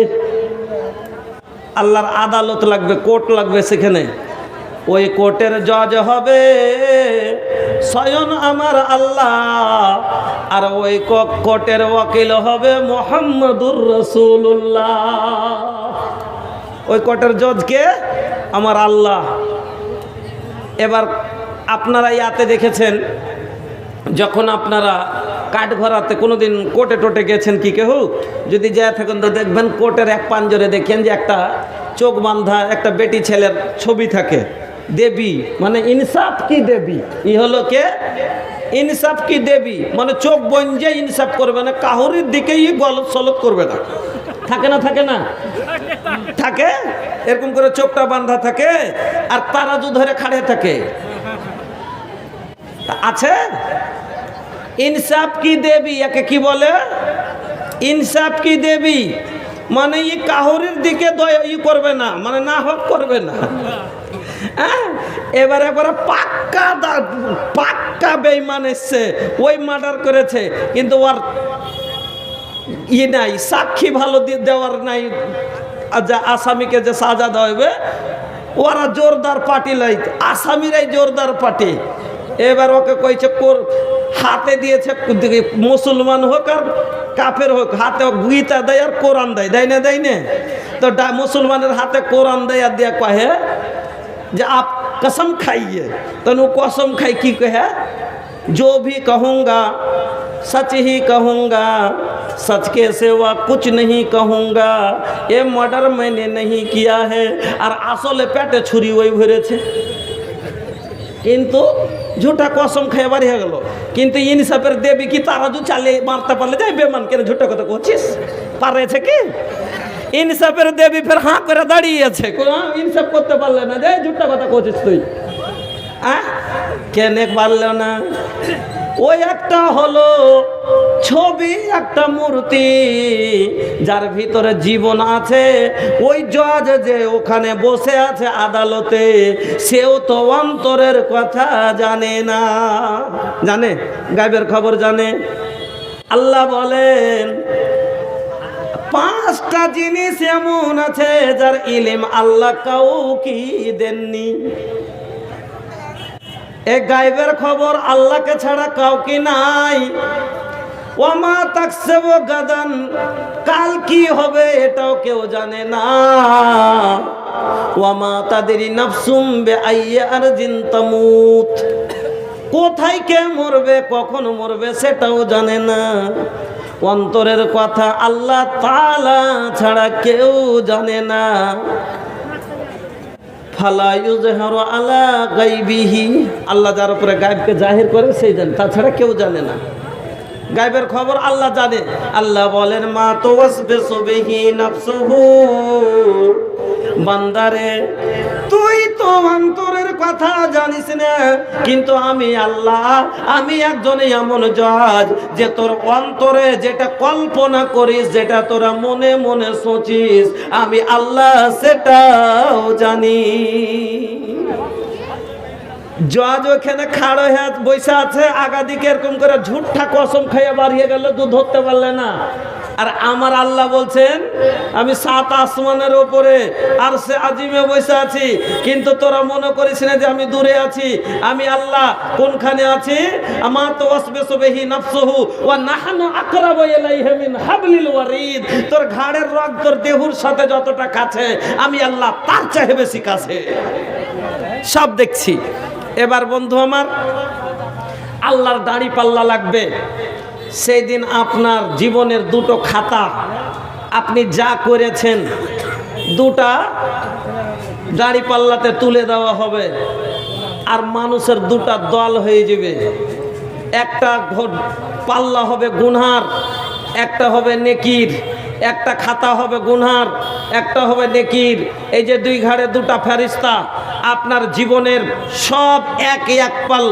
S1: আল্লাহর আদালত লাগবে, কোর্ট লাগবে সেখানে। ওই কোর্টের জজ হবে স্বয়ং আমার আল্লাহ, আর ওই কোর্টের ওয়াকিল হবে মুহাম্মাদুর রাসূলুল্লাহ। ওই কোর্টের জজকে আমার আল্লাহ। এবার আপনারা ইয়াতে দেখেছেন, যখন আপনারা কাঠঘরাতে কোনোদিন কোর্টে টোটে গেছেন কি কেউ? যদি যায় থাকেন তো দেখবেন কোর্টের এক পাঞ্জরে দেখেন যে একটা চোখ বাঁধা একটা বেটি ছেলের ছবি থাকে। দেবী মানে ইনসাফ কি দেবী, ই হলো কে? ইনসাফ কি দেবী, মানে চোখ বঞ্জে ইনসাফ করবে না, কাহুরির দিকেই গলত সলত করবে না। থাকে না? থাকে না? থাকে। এরকম করে চোখটা বাঁধা থাকে আর তারাজু ধরে খাড়ে থাকে। আছে ইনসাফ কি দেবী, একে কি বলে? ইনসাফ কি দেবী, মানে ই কাহরির দিকে ই করবে না, মানে না হোক করবে না। এবারে পাক্কা বেঈমান এসছে, ওই মার্ডার করেছে, কিন্তু ওর ই নাই, সাক্ষী ভালো দেওয়ার নাই, আসামিকে যে সাজা দেওয়া হবে ওরা জোরদার পার্টি লাই, আসামিরাই জোরদার পার্টি। এবার ওকে কইছে হাতে দিয়েছে, মুসলমান হোক আর কাফের হোক, হাতে গীতা দেয় আর কোরআন দেয়, দেয় না দেয় না? তো মুসলমানের হাতে কোরআন দেয় আর দিয়া কহে যে आप कसम खाइए। तो वो कसम खाई की कहे, जो भी कहूँगा सच ही कहूँगा, सच के सिवा कुछ नहीं कहूँगा, ये मर्डर मैंने नहीं किया है। और আসলে পেটে ছুরি ওই ভরেছে, কিন্তু ঝুটা কসম খেয়ে বাড়ি হয়ে গেল। কিন্তু ইনসাফের দেবী কি তারা যদি চালিয়ে মারতে পারলে যাই বেমান কেন ঝুটা কথা করছিস, পারেছে কি? ইনসাফের দেবী ফের হাঁ করে দাঁড়িয়েছে, ইনসাফ করতে পারলে না, যে ঝুটা কথা করছিস তুই, কেনে পারল না? ওই একটা হলো ছবি, একটা মূর্তি, যার ভিতরে জীবন আছে। ওই জজ যে ওখানে বসে আছে আদালতে, সেও তো অন্তরের কথা জানে না। জানে? গায়েবের খবর জানে? আল্লাহ বলেন 5টা জিনিস এমন আছে যার ইলম আল্লাহ কাউকে দেননি। এ গায়েবের খবর আল্লাহকে ছাড়া কাউকে নাই। ওয়ামা তাকসিবু গাদান, কাল কি হবে এটাও কেউ জানে না। ওয়ামা তাদরি নাফসুম বিআইয়ি আরজিন তামুত, কোথায় কে মরবে কখন মরবে সেটাও জানে না। অন্তরের কথা আল্লাহ তাআলা ছাড়া কেউ জানে না। ফালা ইউযহিরু আলা গায়বিহি, আল্লাহ যার উপরে গায়েবকে জাহির করে সেই জানে, তাছাড়া কেউ জানে না। গায়েবের খবর আল্লাহ জানে। আল্লাহ বলেন মা তুওয়াসবিসু বিহি নাফসুহু, বান্দারে তুই তো অন্তরের কথা জানিস না, কিন্তু আমি আল্লাহ, আমি একজন এমন জজ যে তোর অন্তরে যেটা কল্পনা করিস, যেটা তোরা মনে মনে সোচিস, আমি আল্লাহ সেটাও জানি। জজ ওখানে খাড়ো হয়ে বসে আছে, আগা দিকে এরকম করে ঝুঠা কসম খাইয়ে বাড়িয়ে গেল, তুই ধরতে পারলে না। আর আমার আল্লাহ বলছেন আমি 7 আসমানের উপরে আর সে আজিমে বসে আছি, কিন্তু তোরা মনে করিস না যে আমি দূরে আছি। আমি আল্লাহ কোনখানে আছি? আমা তুওয়াসবিসু বিহি নাফসুহু ওয়া নাহনু আকরাবু ইলাইহি মিন হাবলিল ওয়ারিদ, তোর ঘাড়ের রগ তোর দেহুর সাথে যতটা কাছে, আমি আল্লাহ তার চেয়ে বেশি কাছে, সব দেখছি। এবার বন্ধু আমার, আল্লাহর দাড়ি পাল্লা লাগবে। সেই দিন আপনার জীবনের 2টো খাতা, আপনি যা করেছেন 2টা দাড়ি পাল্লাতে তুলে দেওয়া হবে। আর মানুষের 2টা দল হয়ে যাবে, একটা পাল্লা হবে গুনহার, একটা হবে নেকির। একটা খাতা হবে গুনহার, একটা হবে নেকির। এই যে 2 ঘাড়ে 2টা ফেরেশতা আপনার জীবনের সব এক পাল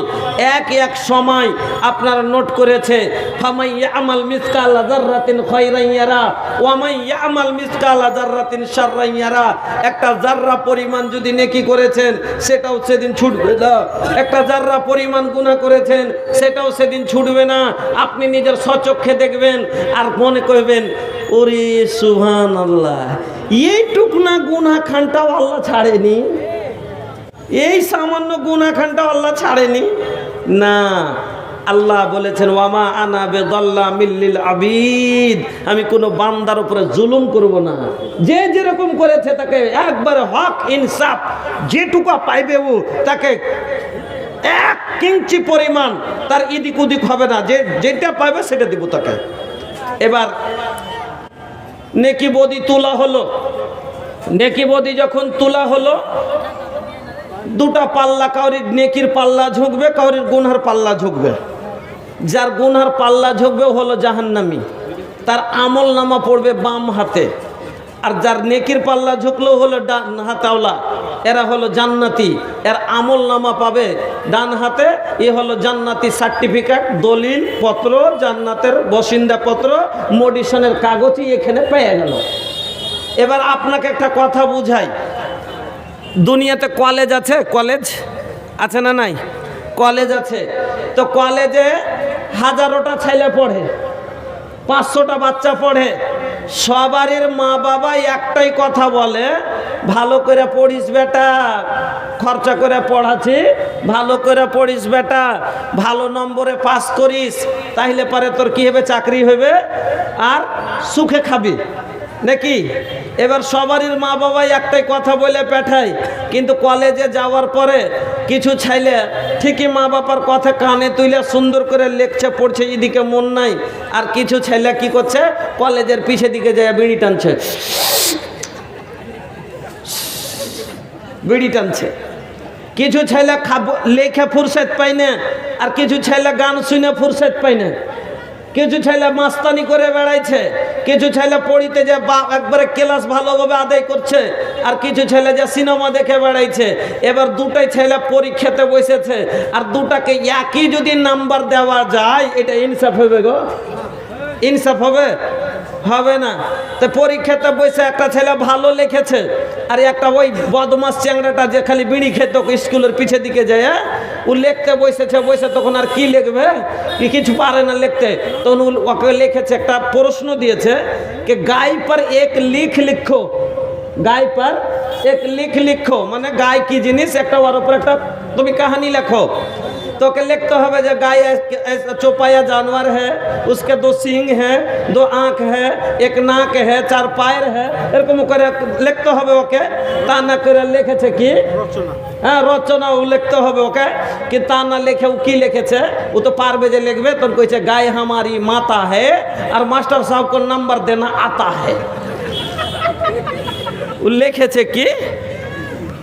S1: এক সময় আপনার নোট করেছে। ফামাই ইয়ামাল মিসকালা যাররাতিন খায়রান ইয়ারা ওয়া মান ইয়ামাল মিসকালা যাররাতিন শাররান ইয়ারা। একটা জাররা পরিমাণ যদি নেকি করেছেন সেটাও সেদিন ছুটবে না, একটা জাররা পরিমাণ গুনাহ করেছেন সেটাও সেদিন ছুটবে না। আপনি নিজের স্বচক্ষে দেখবেন আর মনে করবেন ওরে সুবহানাল্লাহ, এইটুক না গুনাহ খানটাও আল্লাহ ছাড়েনি, এই সামান্য গুনাহ খানটাও আল্লাহ ছাড়েনি না। আল্লাহ বলেছেন ওয়ামা আনা বিযাল্লামিল লিল আবিদ, আমি কোনো বান্দার উপরে জুলুম করব না। যে যেরকম করেছে তাকে একবারে হক ইনসাফ যেটুকু পাইবে ও তাকে 1 ইঞ্চি পরিমাণ তার এদিক ওদিক হবে না, যে যেটা পাইবে সেটা দিব তাকে। এবার নেকি বদি তোলা হলো, নেকি বদি যখন তোলা হলো 2টা পাল্লা, কাউরির নেকির পাল্লা ঝুঁকবে, কাউরির গুনহার পাল্লা ঝুঁকবে। যার গুনহার পাল্লা ঝুঁকবে হলো জাহান্নামী, তার আমল নামা পড়বে বাম হাতে। আর যার নেকির পাল্লা ঝুঁকলো হলো ডান হাতাওলা, এরা হলো জান্নাতি, এর আমল নামা পাবে ডান হাতে। এ হলো জান্নাতি সার্টিফিকেট, দলিল পত্র, জান্নাতের বসিন্দা পত্র, মডিশনের কাগজই এখানে পেয়ে গেল। এবার আপনাকে একটা কথা বুঝাই, দুনিয়াতে কলেজ আছে, কলেজ আছে না নাই? কলেজ আছে, তো কলেজে 1000টা ছেলে পড়ে, 500টা বাচ্চা পড়ে, সবারই মা বাবা একটাই কথা বলে, ভালো করে পড়িস বেটা, খরচা করে পড়াচ্ছি, ভালো করে পড়িস বেটা, ভালো নম্বরে পাস করিস, তাইলে পরে তোর কি হবে, চাকরি হবে আর সুখে খাবি নাকি? এবার সবারই মা বাবা একটাই কথা বলে পাঠায়, কিন্তু কলেজে যাওয়ার পরে কিছু ছেলে ঠিকই মা বাবার কথা কানে তুলে সুন্দর করে লেখছে, পড়ছে, এদিকে মন নাই। আর কিছু ছেলে কি করছে, কলেজের পিছে দিকে যায় বিড়ি টানছে, বিড়ি টানছে। কিছু ছেলে লেখে ফুরসত পায় না, আর কিছু ছেলে গান শুনে ফুরসত পায় না। কিছু ছেলে মাস্তানি করে বেড়াইছে, কিছু ছেলে পড়িতে যে একবারে ক্লাস ভালোভাবে আদায় করছে, আর কিছু ছেলে যে সিনেমা দেখে বেড়াইছে। এবার দুটাই ছেলে পরীক্ষাতে বসেছে, আর দুটাকে একই যদি নাম্বার দেওয়া যায়, এটা ইনসাফ হবে গো? ইনসাফ হবে? হবে না। তো পরীক্ষাতে বসে একটা ছেলে ভালো লিখেছে, আর একটা ওই বদমাস চ্যাংড়াটা যে খালি বিড়ি খেত স্কুলের পিছে দিকে যায়, ও লিখতে বসেছে, বসে তখন আর কি লিখবে, কিছু পারে না লিখতে। তখন ওকে লিখেছে, একটা প্রশ্ন দিয়েছে कि गाय पर एक लिख लिखो, गाय पर एक लिख लिखो, মানে গায় কি জিনিস, একটা ওর উপর একটা তুমি কাহিনী লেখো। तो के लिखते হবে যে गाय चौपाया जानवर है, उसके 2 सींग है, 2 आँख है, 1 नाक है, 4 पैर है, এরকম করে লিখতে হবে ওকে। তা না করে লিখেছে কি রচনা, হ্যাঁ রচনা ও লিখতে হবে ওকে। কি তা না লিখে ও কি লিখেছে, ও তো পারবে যে লিখবে। তখন কইছে गाय हमारी माता है और मास्टर साहब को नंबर देना आता है। ও লিখেছে কি,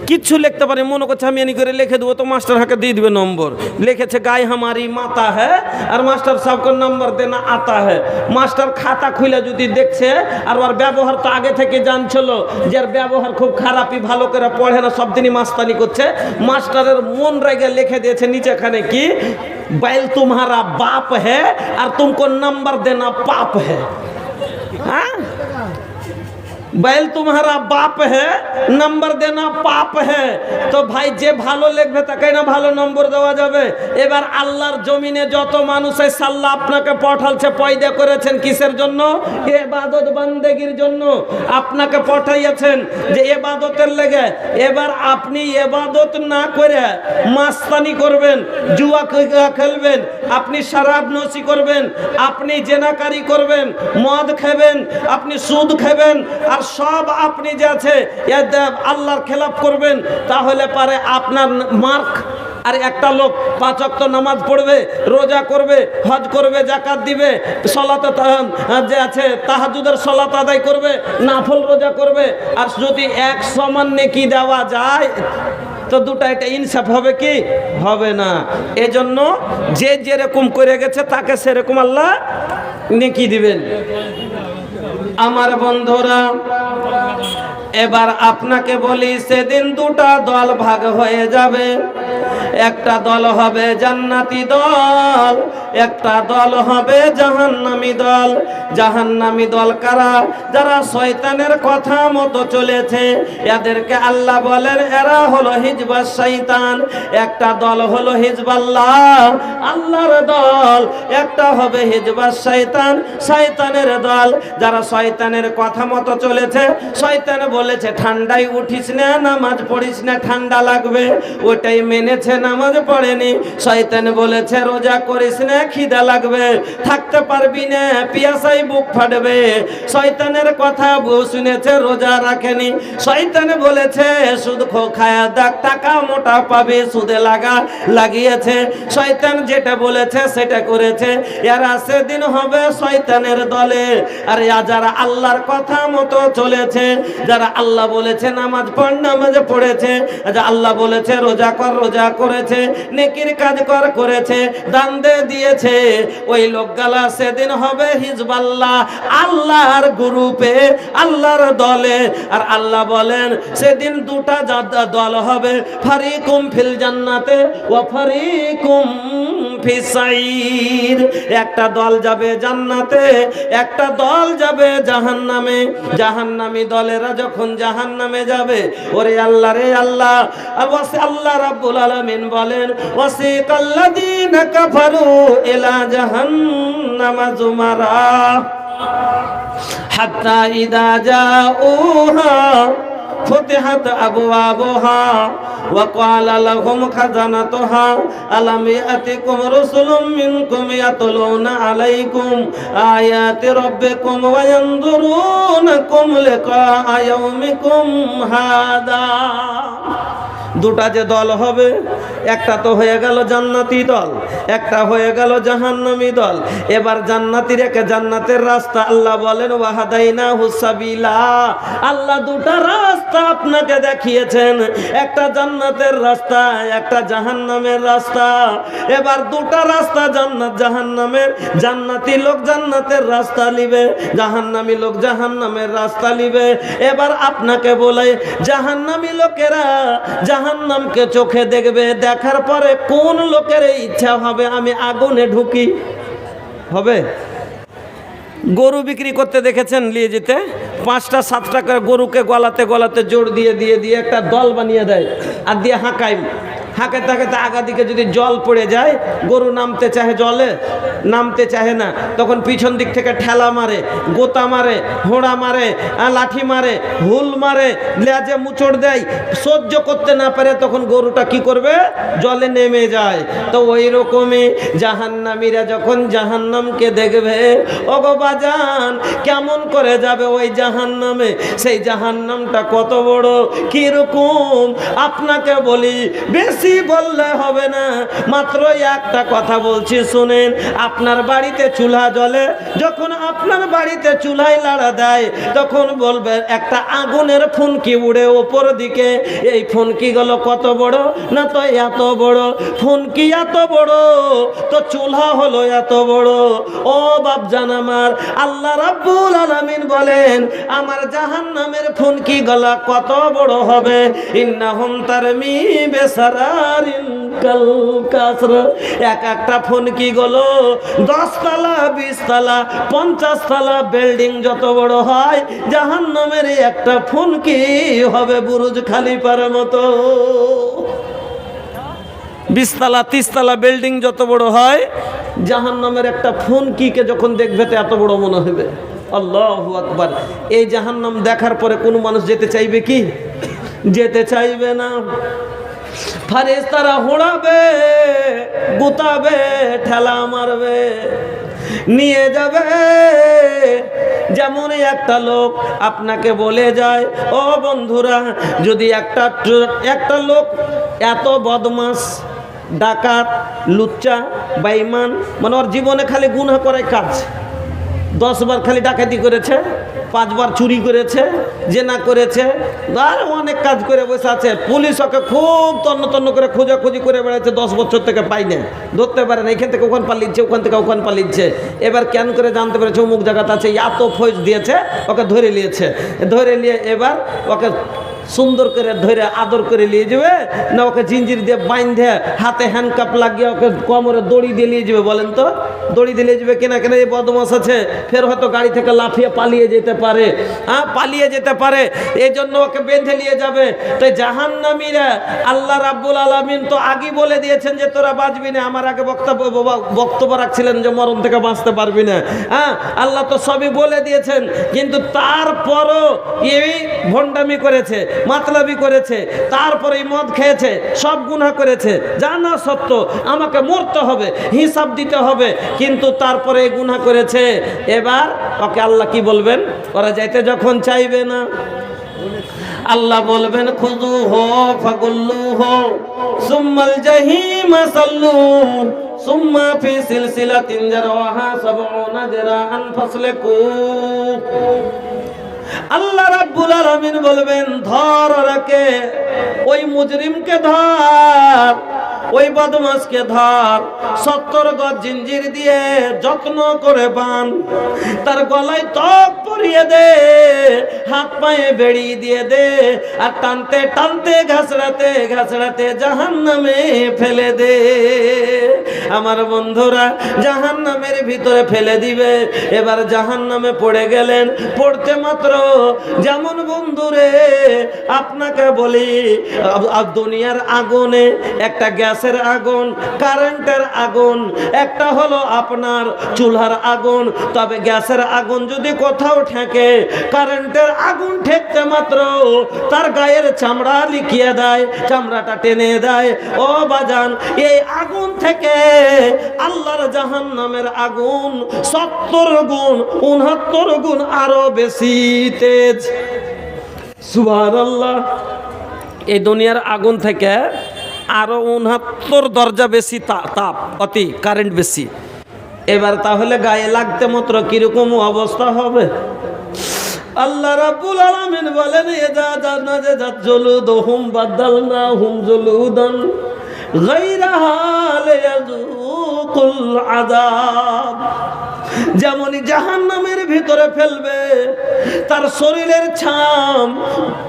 S1: কিচ্ছু লিখতে পারে, মনে করছে আমি এনি করে লিখে দেবো, তো মাস্টার হাকে দিয়ে দিবে নম্বর। লিখেছে गाय हमारी माता है আর মাস্টার সাহেব को नंबर देना आता है। মাস্টার খাতা খুলে যদি দেখছে, আর ওর ব্যবহার তো আগে থেকে জানছিল যে এর ব্যবহার খুব খারাপই, ভালো করে পড়ে না, সব দিনই মাস্তানি করছে, মাস্টারের মন রেগে লিখে দিয়েছে নিচেখানে কি, बैल तुम्हारा बाप है और तुमको नंबर देना पाप है। हाँ, बैल तुम्हारा बाप है, नंबर देना पाप है। तो भाई যে ভালো লিখবে তাকে না ভালো নম্বর দেওয়া যাবে। এবার আল্লাহর জমিনে যত মানুষ আছে, আল্লাহ আপনাকে পাঠালছে, পয়দা করেছেন কিসের জন্য? ইবাদত বান্দেগীর জন্য আপনাকে পাঠাইয়াছেন, যে ইবাদতের লেগে। এবার আপনি ইবাদত না করে মাস্তানি করবেন, জুয়া খেলবেন, আপনি শরাব নশি করবেন, আপনি জেনাকারি করবেন, মদ খাবেন, আপনি সুদ খাবেন, আর সব আপনি যে আছে আল্লাহর খেলাফ করবেন, তাহলে পারে আপনার মার্ক। আর একটা লোক 5 ওয়াক্ত নামাজ পড়বে, রোজা করবে, হজ করবে, যাকাত দিবে, সালাতে যে আছে তাহাজ্জুদের সালাত আদায় করবে, নাফল রোজা করবে, আর যদি এক সমান নেকি দেওয়া যায়, তো দুটা এটা ইনসাফ হবে কি? হবে না। এজন্য যে যেরকম করে গেছে তাকে সেরকম আল্লাহ নেকি দিবেন। আমার বন্ধুরা, এবার আপনাকে বলি, সেদিন দুটা দল ভাগ হয়ে যাবে। একটা দল হবে জান্নাতি দল, একটা দল হবে জাহান্নামী দল। জাহান্নামী দল কারা? যারা শয়তানের কথা মতো চলেছে, এদেরকে আল্লাহ বলেন এরা হলো হিজবাস শয়তান। একটা দল হলো হিজবাল্লাহ, আল্লাহর দল। একটা হবে হিজবাস শয়তান, শয়তানের দল। যারা শয়তানের কথা মতো চলেছে, শয়তান বলেছে ঠান্ডায় উঠিস না, নামাজ পড়িস না, ঠান্ডা লাগবে, ওটাই মেনেছে, নামাজ পড়েনি। শয়তান বলেছে রোজা করিস না, খিদা লাগবে, থাকতে পারবি না, পিয়াসায় বুক ফাটবে। শয়তানের কথা শুনেছে, রোজা রাখেনি। শয়তান বলেছে সুদ খায়া দেখ, টাকা মোটা পাবে, সুদে লাগিয়েছে। শয়তান যেটা বলেছে সেটা করেছে। এরা সেদিন হবে শয়তানের দলে। আর যারা আল্লাহর কথা মতো চলেছে, যারা আল্লাহ বলেছে নামাজ পড়, নামাজে পড়েছে। আচ্ছা আল্লাহ বলেছে রোজা কর, রোজা করেছে। নেকির কাজ কর, করেছে। দান দিয়েছে। ওই লোকগুলা সেদিন হবে হিজবাল্লাহ, আল্লাহর গ্রুপে, আল্লাহর দলে। আর আল্লাহ বলেন সেদিন দুটা দল হবে, ফারিকুম ফিল জান্নাতে ওয়া ফারিকুম ফিস সাইর। একটা দল যাবে জান্নাতে, একটা দল যাবে জাহান্নামে। জাহান্নামী দলেরা যখন জাহান্নামে যাবে, ওরে আল্লাহ রে আল্লাহ, আল্লাহ রাব্বুল আলামিন বলেন ওয়াসিকাল্লাযীনা কাফারু ইলা জাহান্নামা যুমারা হাত্তা ইযা জাউহা ফুতিহাত আবওয়াবুহা ওয়া ক্বালা লাহুম খাজানাতুহা আলাম ইয়াতিকুম রাসূলুম মিনকুম ইয়াতলুনা আলাইকুম আয়াতি রাব্বিকুম ওয়া ইয়ানযুরুনাকুম লিকাআ ইয়াউমিকুম হাদা। দুটা যে দল হবে, একটা তো হয়ে গেল জান্নাতি দল, একটা হয়ে গেল জাহান্নামী দল। এবার জান্নাতীর একে জান্নাতের রাস্তা, আল্লাহ বলেন ওয়াহাদাইনাহু সাবিলা। আল্লাহ দুটা রাস্তা আপনাকে দেখিয়েছেন, একটা জান্নাতের রাস্তা, একটা জাহান্নামের রাস্তা। এবার দুটা রাস্তা জান্নাত জাহান্নামের, জান্নাতি লোক জান্নাতের রাস্তা নিবে, জাহান্নামী লোক জাহান্নামের রাস্তা নিবে। এবার আপনাকে বলে জাহান্নামী লোকেরা জাহান্নামকে চোখে দেখবে, দেখার পরে কোন লোকের ইচ্ছা হবে আমি আগুনে ঢুকি? হবে? গরু বিক্রি করতে দেখেছেন নিয়ে যেতে, 5টা 7টা করে গরুকে গলাতে গলাতে জোর দিয়ে দিয়ে দিয়ে একটা দল বানিয়ে দেয়, আর দিয়ে হাঁকায়। হাঁকাতে হাঁকাতে আগা দিকে যদি জল পড়ে যায়, গরু নামতে চাহে, জলে নামতে চাহে না, তখন পিছন দিক থেকে ঠেলা মারে, গোতা মারে, হোঁড়া মারে, লাঠি মারে, হুল মারে, লেজে মুচড় দেয়। সহ্য করতে না পারে তখন গরুটা কি করবে? জলে নেমে যায়। তো ওই রকমই জাহান্নামীরা যখন জাহান্নামকে দেখবে, ওগো বাজান কেমন করে যাবে ওই জাহান্নামে? সেই জাহান্নামটা কত বড়, কিরকম আপনাকে বলি, বেশি বললে হবে না, মাত্র একটা কথা বলছি শুনেন। আপনার বাড়িতে চুলা জ্বলে, যখন আপনার বাড়িতে চুলায় লাড়া দেয়, তখন বলবে একটা আগুনের ফুনকি উড়ে ওপর দিকে। এই ফুনকি গুলো কত বড় না? তো এত বড় ফুনকি, এত বড় তো চুলা হলো এত বড়। ও বাপজান আমার, আল্লাহ রাব্বুল আলামিন বলেন আমার জাহান্নামের ফুনকি গলা কত বড় হবে। ইন্নাহুম তারমি বিসারারিন কাল কাসর। এক একটা ফুনকি গুলো 10 তলা, 20 তলা, 50 তলা বিল্ডিং যত বড় হয়, জাহান্নামের একটা ফুনকি হবে বুরুজ খলিফার মতো। 20 তলা 30 তলা বিল্ডিং যত বড় হয়, জাহান্নামের একটা ফুনকিকে যখন দেখবে তো এত বড় মনে হবে। আল্লাহু আকবার। এই জাহান্নাম দেখার পরে কোনো মানুষ যেতে চাইবে কি? যেতে চাইবে না। ফারেস্তারা হোড়াবে, গুতাবে, ঠেলা মারবে, নিয়ে যাবে। যেমন একটা লোক আপনাকে বলে যায়, ও বন্ধুরা, যদি একটা লোক এত বদমাস, ডাকাত, লুচ্চা, বেঈমান, মানে ওর জীবনে খালি গুনাহ করে কাজ, 10 বার খালি ডাকাতি করেছে, 5 বার চুরি করেছে, জেনা করেছে, আর অনেক কাজ করে বসে আছে। পুলিশ ওকে খুব তন্ন তন্ন করে খোঁজাখুঁজি করে বেড়াচ্ছে, 10 বছর থেকে পাই না, ধরতে পারে না। এখান থেকে ওখান পালিয়েছে, ওখান থেকে ওখান পালিয়েছে। এবার কেন করে জানতে পেরেছে অমুক জায়গাতে আছে, এত ফৌজ দিয়েছে, ওকে ধরে নিয়েছে। ধরে নিয়ে এবার ওকে সুন্দর করে ধরে আদর করে নিয়ে যাবে না, ওকে জিঞ্জির দিয়ে বাইন্ধে হাতে হ্যান্ডকাপ লাগিয়ে ওকে কোমরে দড়ি দিয়ে নিয়ে যাবে? বলেন তো, দড়ি দিয়ে নিয়ে যাবে কিনা? কেন এই বদমাস আছে, ফের হয়তো গাড়ি থেকে লাফিয়ে পালিয়ে যেতে পারে, পালিয়ে যেতে পারে, এই জন্য ওকে বেঁধে নিয়ে যাবে। তো জাহান্নামীরা আল্লাহ রাব্বুল আলামিন তো আগেই বলে দিয়েছেন যে তোরা বাঁচবি না। আমার আগে বক্তব্য রাখছিলেন যে মরণ থেকে বাঁচতে পারবি না। আল্লাহ তো সবই বলে দিয়েছেন, কিন্তু তারপরও এই ভণ্ডামি করেছে, মাতলাবি করেছে, তারপরে মদ খেয়েছে, সব গুনাহ করেছে, জানা সত্য আমাকে মরতে হবে, হিসাব দিতে হবে, কিন্তু তারপরে গুনাহ করেছে। এবার ওকে আল্লাহ কি বলবেন? ওরা যাইতে যখন চাইবে না, আল্লাহ বলবেন খুযুহু ফাগুল্লুহু সুম্মাল জাহিমা সাল্লু সুম্মা ফি সিলসিলাতিন যারওয়াহা 70 যিরাআন ফাসলিকু। আল্লাহ রাব্বুল আলামিন বলবেন ধর ওরাকে, ওই মুজরিমকে ধর, ওই বদমাশকে ধর, 70 গজ জিঞ্জির দিয়ে যত্ন করে বাঁধ, তার গলায় তক পরিয়ে দে, হাত পায়ে বেড়ি দিয়ে দে, আর টানতে টানতে ঘাসড়াতে ঘাসড়াতে জাহান্নামে ফেলে দে। আমার বন্ধুরা জাহান্নামের ভিতরে ফেলে দিবে। এবার জাহান্নামে পড়ে গেলেন, পড়তে মাত্র যেমন বন্ধুরে আপনাকে বলি, দুনিয়ার আগুনে একটা গ্যাসের আগুন, কারেন্টের আগুন, একটা হলো আপনার চুলার আগুন। তবে গ্যাসের আগুন যদি কোথাও ঠেকে, কারেন্টের আগুন ঠেকতে মাত্র তার গায়ের চামড়া লিখিয়ে দেয়, চামড়াটা টেনে দেয়। ও বাজান, এই আগুন থেকে আল্লাহর জাহান্নামের আগুন 70 গুণ 69 গুণ আরো বেশি তেজ। সুবহানাল্লাহ। এই দুনিয়ার আগুন থেকে আরো 69 দরজা বেশি তাপ, অতি কারেন্ট বেশি। এবার তাহলে গায়ে লাগতে মাত্র কিরকম অবস্থা হবে? আল্লাহ রাব্বুল আলামিন বলেন, এদা জান্নাতে জুলুদুহুম বাদালনাহুম জুলুদান গায়রাহা লিয়াযুকুল আযাব। যেমনই জাহান্নামের ভিতরে ফেলবে, তার শরীরের ছাম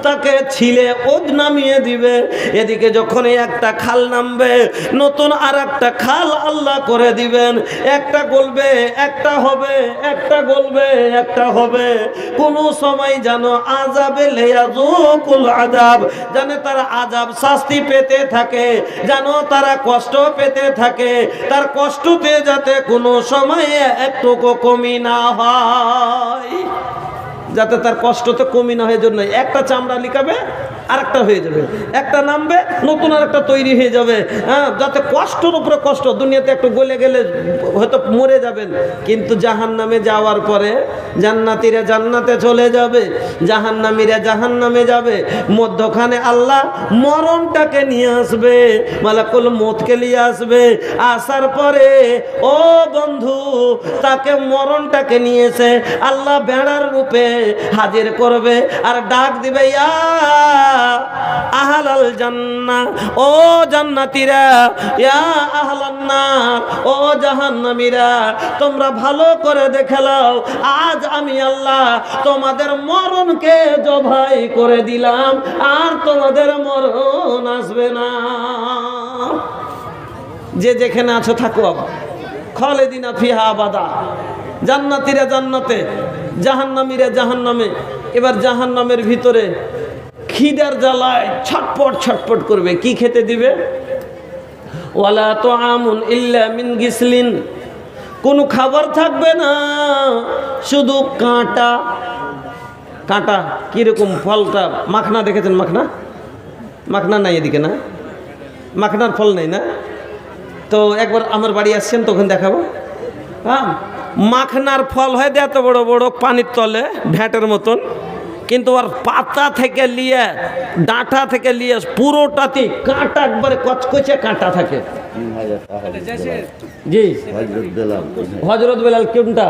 S1: তাকে ছিলে ওজ নামিয়ে দিবে। এদিকে যখন একটা খাল নামবে, নতুন আর একটা খাল আল্লাহ করে দিবেন। একটা গলবে, একটা হবে, একটা গলবে, একটা হবে। কোনো সময় যেন আযাবে লিয়াযুকুল আযাব, যেন তারা আযাব শাস্তি পেতে থাকে, যেন তারা কষ্ট পেতে থাকে। তার কষ্টতে যাতে কোনো সময় একটু কমি না হয়, যাতে তার কষ্টতে কমি না হয়, জন্য একটা চামড়া লিখাবে আর একটা হয়ে যাবে, একটা নামবে নতুন আর একটা তৈরি হয়ে যাবে। হ্যাঁ, যাতে কষ্টের উপরে কষ্ট। দুনিয়াতে একটু গলে গেলে হয়তো মরে যাবেন, কিন্তু জাহান্নামে যাওয়ার পরে জান্নাতীরা জান্নাতে চলে যাবে, জাহান্নামীরা জাহান্নামে যাবে। মধ্যখানে আল্লাহ মরণটাকে নিয়ে আসবে, মালাকুল মউতকে নিয়ে আসবে। আসার পরে ও বন্ধু, তাকে মরণটাকে নিয়েছে আল্লাহ বেড়ার রূপে হাজির করবে আর ডাক দিবে, ইয়া আহলাল জান্নাহ, ও জান্নাতীরা, ইয়া আহলান নার, ও জাহান্নামীরা, তোমরা ভালো করে দেখে নাও, আজ আমি আল্লাহ তোমাদের মরণকে জবাই করে দিলাম, আর তোমাদের মরণ আসবে না। যে যেখানে আছো থাকো, খালিদিনা ফিহা আবাদা। জান্নাতীরা জান্নাতে, জাহান্নামীরা জাহান্নামে। এবার জাহান্নামের ভিতরে খিদার জ্বালায় ছটপট ছটপট করবে। কি খেতে দিবে? ওয়ালা তুআমুন ইল্লা মিন গিসলিন, কোনো খাবার থাকবে না, শুধু কাঁটা কাঁটা। কিরকম ফলটা? মাখনা দেখেছেন? মাখনা, মাখনা নাই এদিকে, না মাখনার ফল নেই না? তো একবার আমার বাড়ি আসছেন, তখন দেখাবো। হ্যাঁ, মাখনার ফল হয় এত বড় বড় পানির তলে ভ্যাটের মতন, কিন্তু ওর পাতা থেকে নিয়ে ডাঁটা থেকে নিয়ে পুরোটাতে কাঁটা, একবারে কচকচে কাঁটা থাকে। জি, হযরত বেলাল। কোনটা?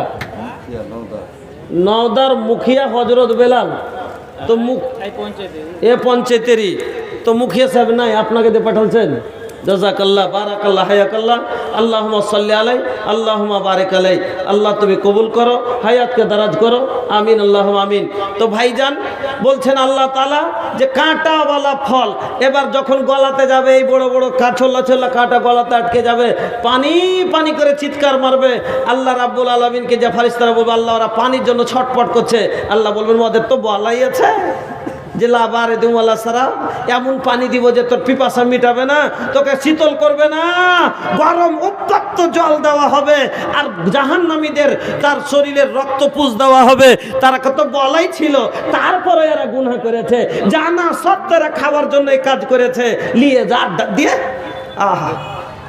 S1: নওদার মুখিয়া হযরত বেলাল। তো মুখ এ পঞ্চায়েতেরই তো মুখিয়া সাহেব নাই, আপনাকে দিয়ে পাঠালছেন। জাযাকাল্লাহ, বারাকাল্লাহ, হায়াকাল্লাহ, আল্লাহুম্মা সাল্লি আলাই, আল্লাহুম্মা বারিক আলাই। আল্লাহ তুমি কবুল করো, হায়াতকে দারাজ করো, আমিন, আল্লাহুম্মা আমিন। তো ভাইজান বলছেন আল্লাহ তাআলা যে কাঁটাওয়ালা ফল, এবার যখন গলাতে যাবে, এই বড় বড় ছোলা ছোলা কাঁটা গলাতে আটকে যাবে, পানি পানি করে চিৎকার মারবে। আল্লাহ রাব্বুল আলামিনকে যে ফেরেশতারা বলবে, আল্লাহ ওরা পানির জন্য ছটফট করছে। আল্লাহ বলবেন, ওদের তো বলাই আছে যে লাবারে দুমালা সারা, এমন পানি দিব যে তোর পিপাসা মিটাবে না, তোকে শীতল করবে না, গরম উত্তপ্ত জল দেওয়া হবে। আর জাহান্নামীদের তার শরীরের রক্ত পুষ দেওয়া হবে। তারা কত বলাই ছিল, তারপরে এরা গুনাহ করেছে, জানা সত্ত্বেও খাওয়ার জন্য এই কাজ করেছে। নিয়ে যা দিয়ে, আহা,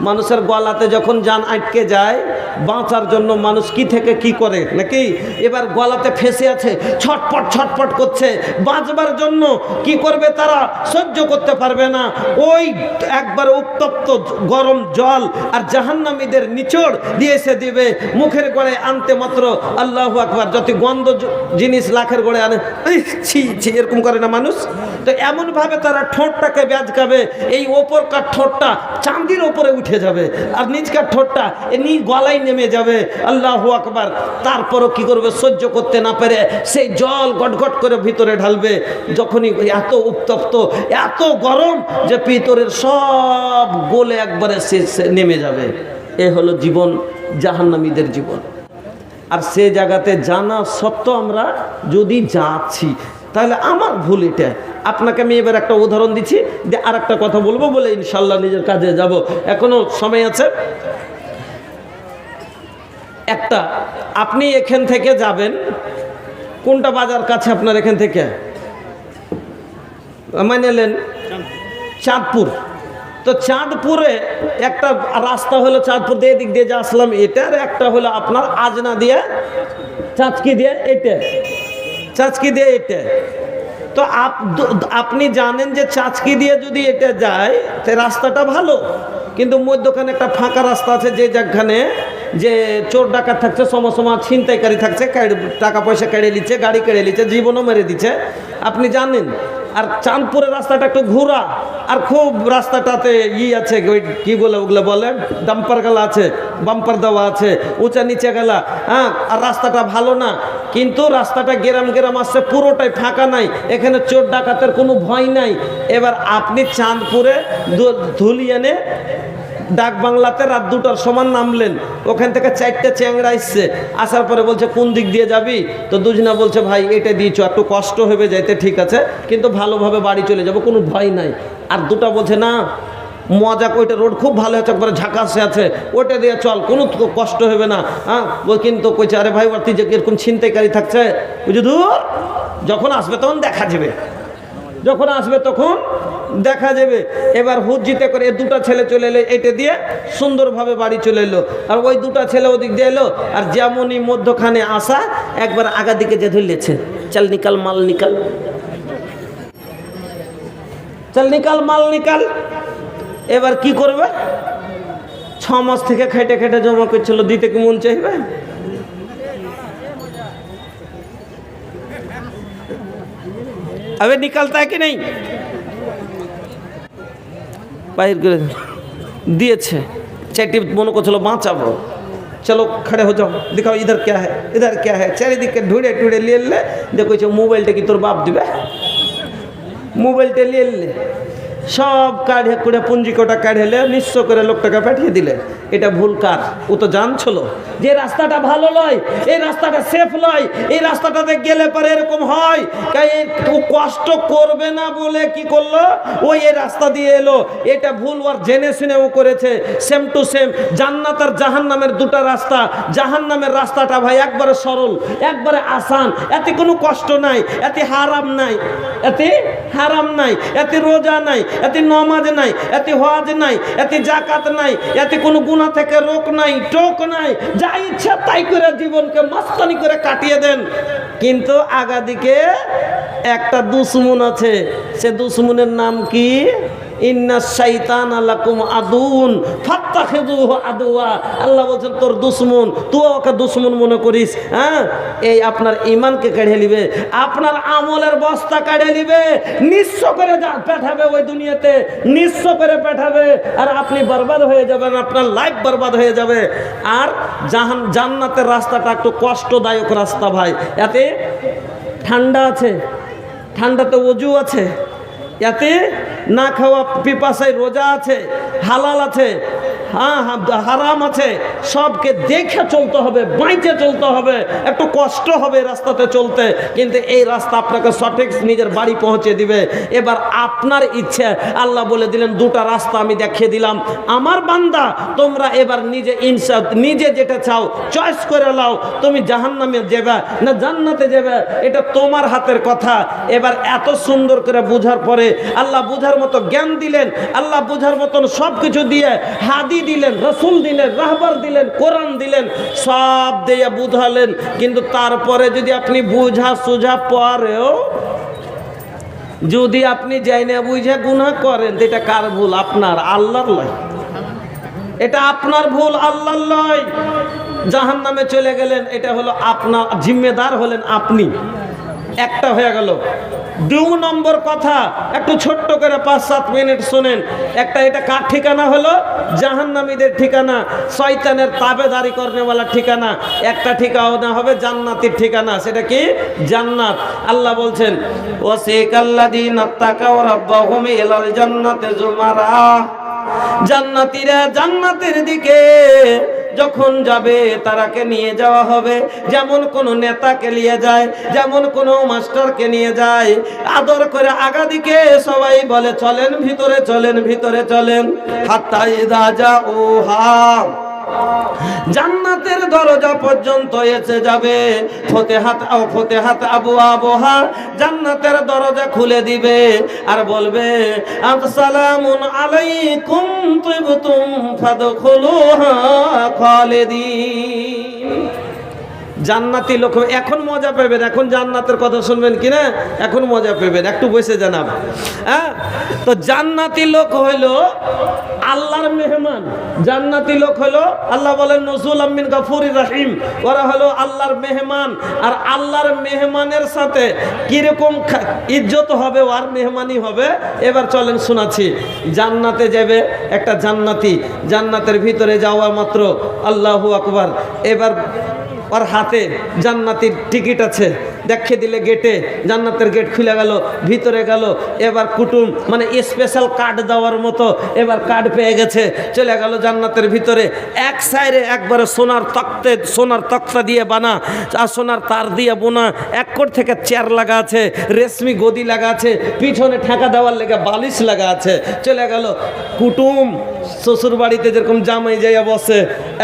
S1: মানুষের গলাতে যখন জান আটকে যায়, বাঁচার জন্য মানুষ কি থেকে কি করে নাকি, এবার গলাতে ফেঁসে আছে, ছটপট ছটপট করছে, বাঁচবার জন্য কি করবে তারা, সহ্য করতে পারবে না, ওই একবার উত্তপ্ত গরম জল আর জাহান্নামীদের নিচড় দিয়ে এসে দিবে, মুখের গোড়ে আনতে মাত্র আল্লাহু আকবার, যত গন্ধ জিনিস লাখের গোড়ে আনে, ছি ছি এরকম করে না মানুষ। তো এমনভাবে তারা ঠোঁটটাকে ব্যাজকাবে, এই ওপরকার ঠোঁটটা চাঁদির ওপরে উঠে যাবে আর নিচকার ঠোঁটটা গলায় নেমে যাবে। আল্লাহু আকবার। তারপরও কি করবে, সহ্য করতে না পেরে সেই জল গটগট করে ভিতরে ঢালবে, যখনই এত উত্তপ্ত এত গরম যে ভিতরের সব গলে একবারে নেমে যাবে। এ হলো জীবন, জাহান্নামীদের জীবন। আর সে জায়গাতে জানা সত্ত্বেও আমরা যদি যাচ্ছি, তাহলে আমার ভুল এটা। আপনাকে আমি এবার একটা উদাহরণ দিচ্ছি, দিয়ে আর একটা কথা বলবো, বলে ইনশাল্লাহ নিজের কাজে যাব, এখনো সময় আছে। একটা, আপনি এখান থেকে যাবেন, কোনটা বাজার কাছে আপনার এখান থেকে, মানেলেন চাঁদপুর। তো চাঁদপুরে একটা রাস্তা হলো, চাঁদপুর দিয়ে এদিক দিয়ে যে আসলাম এটার, একটা হলো আপনার আজনা দিয়ে চাঁচকি দিয়ে এটা, চাঁচকি দিয়ে এটা। তো আপনি জানেন যে চাঁচকি দিয়ে যদি এটা যায় তো রাস্তাটা ভালো, কিন্তু মধ্যখানে একটা ফাঁকা রাস্তা আছে, যে যেখানে যে চোর ডাকাত থাকছে, সমসমা ছিনতাইকারী থাকছে, টাকা পয়সা কেড়ে নিচ্ছে, গাড়ি কেড়ে নিচ্ছে, জীবনও মেরে দিচ্ছে, আপনি জানেন। আর চাঁদপুরের রাস্তাটা একটু ঘোরা, আর খুব রাস্তাটাতে আছে, ওই কী বলে ওগুলো বলে, ডাম্পার গেলা আছে, বাম্পার দেওয়া আছে, উঁচা নিচে গেলা, হ্যাঁ। আর রাস্তাটা ভালো না, কিন্তু রাস্তাটা গ্রাম আসছে, পুরোটাই ফাঁকা নাই, এখানে চোর ডাকাতের কোনো ভয় নাই। এবার আপনি চাঁদপুরে ধুলিয়ানে ডাক বাংলাতে রাত 2টার সময় নামলেন, ওখান থেকে 4টে চ্যাংড়া আসছে, আসার পরে বলছে কোন দিক দিয়ে যাবি, তো দুজনা বলছে ভাই এটা দিয়েছো, একটু কষ্ট হবে যাইতে, ঠিক আছে, কিন্তু ভালোভাবে বাড়ি চলে যাব, কোনো ভয় নাই। আর দুটা বলছে না মজা, ওইটা রোড খুব ভালো আছে, একবারে ঝাঁকাশে আছে, ওইটা দিয়ে চল, কোনো কষ্ট হবে না, হ্যাঁ। কিন্তু কইছে আরে ভাই তুই যে এরকম ছিনতাইকারী থাকছে, বুঝলি দূর, যখন আসবে তখন দেখা যাবে, যখন আসবে তখন দেখা যাবে। এবার হুজ্জিতে করে এ দুটা ছেলে চলে এলো, এটা দিয়ে সুন্দরভাবে বাড়ি চলে এলো, আর ওই দুটা ছেলে ওদিক দিয়ে এলো, আর যেমনই মধ্যখানে আসা একবার আগা দিকে যে ধরলেছে, চল নিকাল মাল নিকাল, চল নিকাল মাল নিকাল। এবার কি করবে, 6 মাস থেকে খেটে খেটে জমা করছিল, দিতে কি মন চাইবে? अबे निकलता है कि नहीं, बाहर कर दिए चारटी मनो को चलो बाँचाबो, चलो खड़े हो जाओ, दिखाओ इधर क्या है, इधर क्या है, चारिदिके ढूंढे ढूंढे लिए ले, देखो मोबाइलटा कि तोर बाप दिबे, मोबाइलटा लिए ले, सब काढ़े कुड़े पुंजी कोटा काढ़ेले निश्चय करे लोकटाके पाठिए दिले। এটা ভুল কার, ও তো জানছিল যে রাস্তাটা ভালো নয়, এই রাস্তাটা সেফ নয়, এই রাস্তাটাতে গেলে পরে এরকম হয়, ও কষ্ট করবে না বলে কি করলো, ওই এই রাস্তা দিয়ে এলো। এটা ভুল ওর জেনে শুনে ও করেছে। সেম টু সেম জান্নাত আর জাহান্নামের দুটো রাস্তা। জাহান্নামের রাস্তাটা ভাই একবারে সরল, একবারে আসান, এতে কোনো কষ্ট নাই, এতে হারাম নাই, এতে হারাম নাই, এতে রোজা নাই, এতে নামাজ নাই, এতে হজ নাই, এতে যাকাত নাই, এতে কোনো গুনাহ থেকে রোক নাই, টোক নাই, যা ইচ্ছা তাই করে জীবনকে মাস্তানি করে কাটিয়ে দেন। কিন্তু আগাদিকে একটা দুশ্মন আছে, সে দুশ্মনের নাম কি? ইন্না শাইতানা লাকুম আদুন ফাত্তাখিযুহু আদুয়া। আল্লাহ বলেন তোর দুশ্মন, তুই ওকে দুশ্মন মনে করিস। হ্যাঁ, এই আপনার ঈমানকে কেড়ে নিবে, আপনার আমলের বস্তা কেড়ে নিবে, নিঃস্ব করে পাঠাবে ওই দুনিয়াতে, নিঃস্ব করে পাঠাবে, আর আপনি বরবাদ হয়ে যাবেন, আপনার লাইফ বরবাদ হয়ে যাবে। আর জান্নাতের রাস্তাটা একটু কষ্টদায়ক রাস্তা ভাই, এতে ঠান্ডা আছে, ঠান্ডাতে ওযু আছে, এতে না খাওয়া পিপাসায় রোজা আছে, হালাল আছে, হ্যাঁ হারাম আছে, সবকে দেখে চলতে হবে, বাইচে চলতে হবে, একটু কষ্ট হবে রাস্তাতে চলতে, কিন্তু এই রাস্তা আপনাকে সঠিক নিজের বাড়ি পৌঁছে দিবে। এবার আপনার ইচ্ছে, আল্লাহ বলে দিলেন দুটা রাস্তা আমি দেখিয়ে দিলাম, আমার বান্দা তোমরা এবার নিজে যেটা চাও চয়েস করে নাও, তুমি জাহান্নামে যাবে না জান্নাতে যাবে, এটা তোমার হাতের কথা। এবার এত সুন্দর করে বুঝার পরে আল্লাহ বুঝার মতো জ্ঞান দিলেন, আল্লাহ বুঝার মতন সব কিছু দিয়ে হাদি নবী দিলেন, রসুল দিলেন, রাহবার দিলেন, কোরআন দিলেন, সব দিয়ে বুঝালেন। কিন্তু তারপরে যদি আপনি বুঝা সুঝা পরেও যদি আপনি যাই না বুঝে গুনাহ করেন, এটা কার ভুল? আপনার, আল্লাহর নয়। এটা আপনার ভুল, আল্লাহর নয়। জাহান্নামে চলে গেলেন, এটা হলো আপনার, জিম্মেদার হলেন আপনি। একটা হয়ে গেল। 2 নম্বর কথা একটু ছোট্ট করে 5-7 মিনিট শুনেন। একটা, এটা কার ঠিকানা? হলো জাহান্নামীদের ঠিকানা, শয়তানের তাবেদারি করনেওয়ালা ঠিকানা। একটা ঠিকানা হবে জান্নাতের ঠিকানা। সেটা কি? জান্নাত। আল্লাহ বলছেন, ওয়াসিকাল্লাযীনা তাকাও রাব্বাহুম ইলাল জান্নাতি যুমারা। জান্নাতীরা জান্নাতের দিকে যখন যাবে তারাকে নিয়ে যাওয়া হবে যেমন কোন নেতাকে নিয়ে যায়, যেমন কোন মাস্টারকে নিয়ে যায়। আদর করে আগা দিকে সবাই বলে চলেন ভিতরে, চলেন ভিতরে, চলেন। হাত্তা ইযা জাউহা, জান্নাতের দরজা পর্যন্ত এসে যাবে। ফতেহাত আবওয়াবুহা, জান্নাতের দরজা খুলে দিবে আর বলবে আসসালামু আলাইকুম তিবতুম ফাদখুলুহা খালিদিন। জান্নাতি লোক এখন মজা পাবেন। এখন জান্নাতের কথা শুনবেন কিনা? এখন মজা পাবেন, একটু বসে জানাব। হ্যাঁ, তো জান্নাতি লোক হইলো আল্লাহর মেহমান। জান্নাতি লোক হলো, আল্লাহ বলেন নজুলাম মিন গাফুরির রহিম, ওরা হলো আল্লাহর মেহমান। আর আল্লাহর মেহমানের সাথে কিরকম ইজ্জত হবে, ওর মেহমানি হবে। এবার চলেন শোনাচ্ছি। জান্নাতে যাবে একটা জান্নাতি, জান্নাতের ভিতরে যাওয়া মাত্র আল্লাহু আকবার, এবার ওর হাতে জান্নাতির টিকিট আছে, দেখিয়ে দিলে গেটে, জান্নাতের গেট খুলে গেল, ভিতরে গেল। এবার কুটুম মানে স্পেশাল কার্ড দেওয়ার মতো এবার কার্ড পেয়ে গেছে, চলে গেল জান্নাতের ভিতরে। এক সাইডে একবারে সোনার তক্তা দিয়ে বানা আর সোনার তার দিয়ে বোনা, এক কোট থেকে চেয়ার লাগা আছে, রেশমি গদি লাগা আছে, পিছনে ঠেকা দেওয়ার লেগে বালিশ লাগা আছে। চলে গেল কুটুম শ্বশুর বাড়িতে যেরকম জামাই যাইয়া বসে,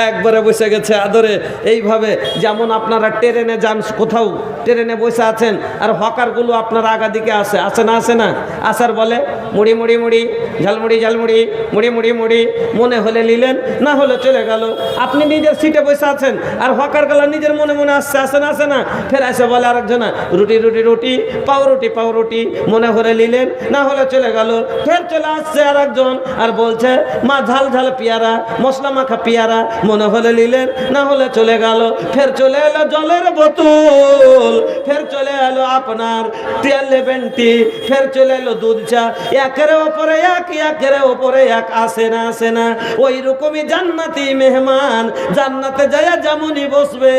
S1: একবারে বসে গেছে আদরে। এইভাবে যেমন আপনারা ট্রেনে যান, কোথাও ট্রেনে বসে আছেন আর হকারগুলো আপনার আগা দিকে আসে, আসে না? আসে না? আসার বলে মুড়ি মুড়ি মুড়ি, ঝালমুড়ি ঝালমুড়ি, মুড়ি মুড়ি মুড়ি, মনে হলে নিলেন, না হলে চলে গেল। আপনি নিজের সিটে বসে আছেন আর হকার গুলা নিজের মনে মনে আসছে, আসে না? আসে না? ফের আসে বলে আরেকজনা রুটি রুটি রুটি, পাও রুটি, মনে হলে নিলেন, না হলে চলে গেল। ফের চলে আসছে আরেকজন আর বলছে মা ঝাল ঝাল পেয়ারা, মশলা মাখা পেয়ারা, মনে হলে নিলেন, না হলে চলে গেল। ফের চলে এলো জলের বোতল, ফের চলে এলো আপনার তেল লেবেনটি, ফের চলে এলো দুধ চা। একের ওপরে এক, একের ওপরে এক, আসে না? আসে না? ওই রকমই জান্নাতি মেহমান জান্নাতে যায় যেমনই বসবে,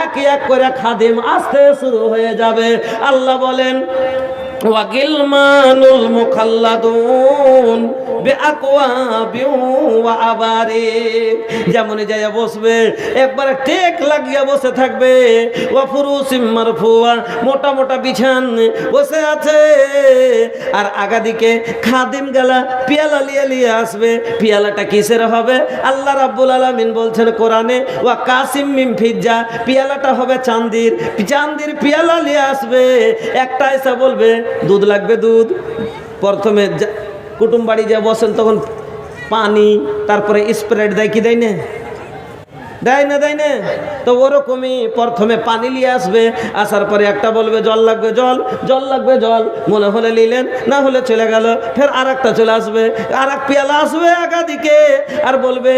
S1: এক এক করে খাদিম আসতে শুরু হয়ে যাবে। আল্লাহ বলেন ওয়াগিলমানুল মুখাল্লাদুন বিআকওয়াবি ওয়া আবারিক, যেমনই যাইয়া বসবে একবারে টেক লাগিয়া বসে থাকবে। ওয়া ফুরুসিম মারফুয়া, মোটা মোটা বিছান বসে আছে। আর আগা দিকে খাদিম গেলা পিয়ালা লিয়ে আসবে। পিয়ালাটা কিসের হবে? আল্লাহ রাব্বুল আলামিন বলছেন কোরআনে ওয়া কাসিম মিন ফিজ্জা, পিয়ালাটা হবে চাঁদির, চাঁদির পিয়ালা লিয়ে আসবে। একটা এসে বলবে দুধ লাগবে, দুধ। প্রথমে কুটুম বাড়ি যা বসেন তখন পানি, তারপরে স্প্রাইট দেয় কি দেয় না? দেয় না? দেয় না? তো ওরকমই প্রথমে পানি নিয়ে আসবে, আসার পরে একটা বলবে জল লাগবে, জল, জল লাগবে, জল, মনে হলে নিলেন, না হলে চলে গেল। ফের আর একটা চলে আসবে, আর এক পেয়ালা আসবে আগা দিকে আর বলবে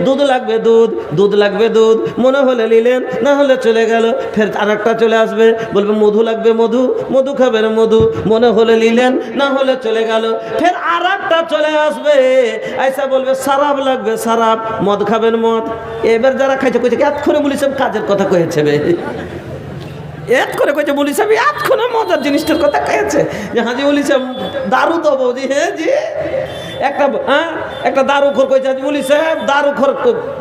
S1: দুধ লাগবে, দুধ, দুধ লাগবে, দুধ, মনে হলে নিলেন, না হলে চলে গেল। ফের আর একটা চলে আসবে, বলবে মধু লাগবে, মধু, মধু খাবেন, মধু, মনে হলে নিলেন, না হলে চলে গেল। ফের আর একটা চলে আসবে, আইসা বলবে সারাব লাগবে, সারাব, মদ খাবেন, মদ। এবার যারা খাইছে কইছে এতক্ষণে বলিস কাজের কথা কয়েছে, এত করে কইছে বলিস এতক্ষণে মজার জিনিসটার কথা কয়েছে যে হাজি বলিস দারু তো বৌদি। হ্যাঁ জি, একটা দারু খোর কইছে বলিস দারু খোর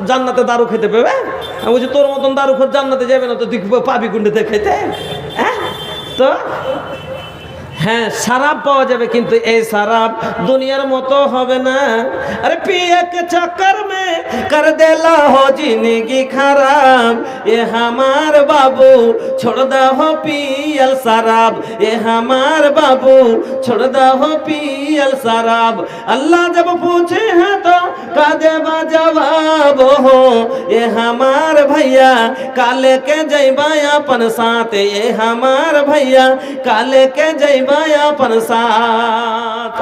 S1: জান্নাতে দারু খেতে পাবে। আমি বলছি তোর মতন দারু খোর জান্নাতে যাবে না, তো তুই পাবি কুন্ডেতে খেতে। হ্যাঁ, তো হ্যাঁ शराब पावा जाए किंतु ये शराब दुनियार मतो होबे ना। अरे पिए के चक्कर में कर देला हो जिंदगी खराब, ये हमार बाबू छोड़ दा हो पियल शराब, ये हमार बाबू छोड़ दा हो पियल शराब। अल्लाह जब पूछे हैं तो का देबा जवाब हो, ये हमार भैया काले के जइबा अपन साथ, ये हमार भैया काले के जइबा अपन साथ।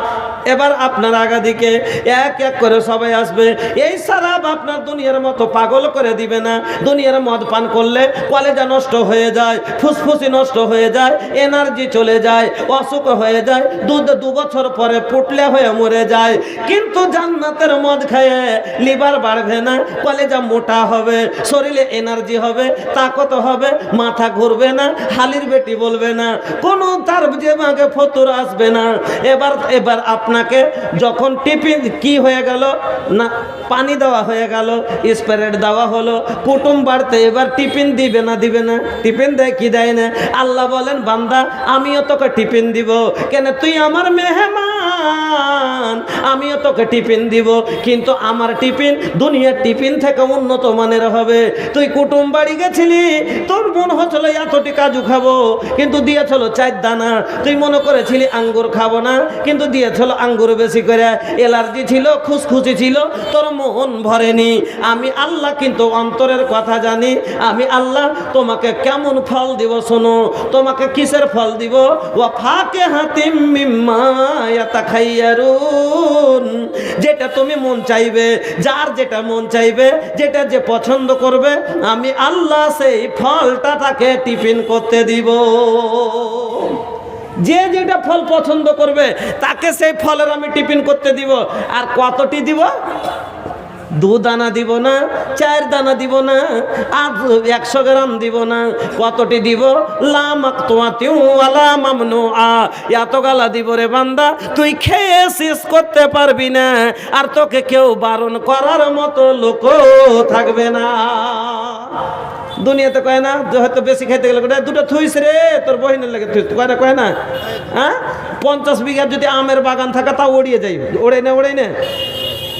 S1: এবার আপনার আগা দিকে এক এক করে সবাই আসবে। এই শরাব আপনার দুনিয়ার মতো পাগল করে দিবে না। দুনিয়ার মদ পান করলে কলেজা নষ্ট হয়ে যায়, ফুসফুসি নষ্ট হয়ে যায়, এনার্জি চলে যায়, অসুখ হয়ে যায়, 2 বছর পরে পুটলে হয়ে মরে যায়। কিন্তু জান্নাতের মদ খেয়ে লিভার বাড়বে না, কলেজা মোটা হবে, শরীরে এনার্জি হবে, তাকত হবে, মাথা ঘুরবে না, হালির বেটি বলবে না, কোনো তার যে মাকে ফতুর আসবে না। এবার আপনাকে যখন টিফিন কি হয়ে গেল না, পানি দেওয়া হয়ে গেল, স্প্রাইট দেওয়া হলো, কুটুম বাড়তে এবার টিফিন দিবে না, দিবে না? টিফিন দেয় কি দেয় না? আল্লাহ বলেন বান্দা আমিও তোকে টিফিন দিব, কেন তুই আমার মেহমান, আমিও তোকে টিফিন দিব, কিন্তু আমার টিফিন দুনিয়ার টিফিন থেকে উন্নত মানের হবে। তুই কুটুম বাড়ি গেছিলি, তোর মন হচ্ছিল এতটি কাজু খাবো, কিন্তু দিয়েছিল 4 দানা। তুই মনে করেছিলি আঙ্গুর খাবো না, কিন্তু দিয়েছিল আঙ্গুর বেশি করে। এলার্জি ছিল, খুশখুশি ছিল, তোর মন ভরেনি। আমি আল্লাহ কিন্তু অন্তরের কথা জানি। আমি আল্লাহ তোমাকে কেমন ফল দিব শোনো। তোমাকে কিসের ফল দিব? ওয়া ফাকিহাতিম মিম্মা ইয়াতাখাইয়ারুন, যেটা তুমি মন চাইবে, যার যেটা মন চাইবে, যেটা যে পছন্দ করবে, আমি আল্লাহ সেই ফলটা তাকে টিফিন করতে দিব। যে যেটা ফল পছন্দ করবে তাকে সেই ফলের আমি টিফিন করতে দিব। আর কতটি দিব? 2 দানা দিব না, 4 দানা দিব না, আর 100 গ্রাম দিব না। কতটি দিব? লা মাকতুয়াতিউ ওয়ালা মামনুআ, এত গালা দিব রে বান্দা তুই খেয়ে শেষ করতে পারবি না, আর তোকে কেউ বারণ করার মতো লোকও থাকবে না। দুনিয়াতে কয় না যে হয়তো বেশি খাইতে গেলে দুটো থুইস রে তোর বহিনের লাগে থুইস, কয় না? হ্যাঁ 50 বিঘা যদি আমের বাগান থাকে তাও উড়িয়ে যাই, ওড়াই না।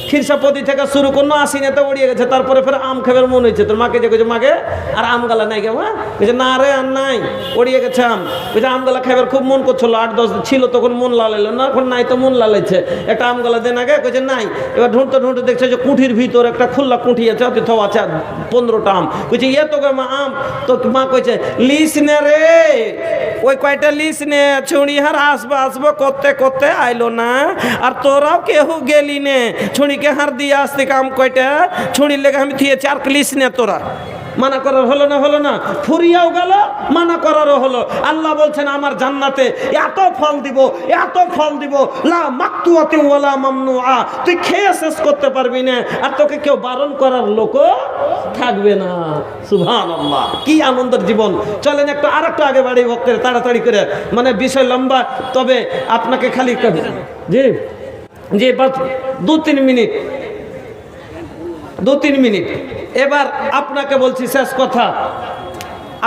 S1: খিরসাপতি থেকে শুরু করলো আশিনাতে উড়িয়ে গেছে, তারপরে ফের আম খাবার মন হয়েছে। তোর মাকে যে কইছে মাকে আর আম গালা নাই কেমন? বলছে না রে আর নাই, উড়িয়ে গেছে আম। বলছে আম গালা খাবার খুব মন করছিল, 8-10 ছিল তখন মন লালাইলো না, এখন নাই তো মন লালাইছে, একটা আম গালা দেন আগে। কইছে নাই। এবার ঢুঁড়তে দেখছে যে কুঠির ভিতর একটা খুল্লা কুঠি আছে, থো আছে 15টা আম। কইছে ইয়ে তো মা আম, তো মা কইছে লিস নে রে, ওই কয়টা লিস নে, ছুঁড়ি হার আসবো করতে আইলো না, আর তোরাও কেউ গেলি নে, ছুঁড়িকে হার দিয়ে আসতে কাম কয়টা ছুঁড়ির লেগে আমি থিয়েছি, আর লিস নে তোরা। মানা করার হলো না, ফুরিয়াও গেল, মানা করারও হলো। আল্লাহ বলছেন আমার জান্নাতে এত ফল দিব লা মাকতুয়াতি ওয়ালা মামনুআ, তুই খেয়ে শেষ করতে পারবি না, আর তোকে কেউ বারণ করার লোকও থাকবে না। সুবহানাল্লাহ, কি আনন্দের জীবন। চলেন একটু আরেকটু আগে বাড়ি বক্তের তাড়াতাড়ি করে, মানে বিষয় লম্বা, তবে আপনাকে খালি জি বাস 2-3 মিনিট। এবার আপনাকে বলছি শেষ কথা,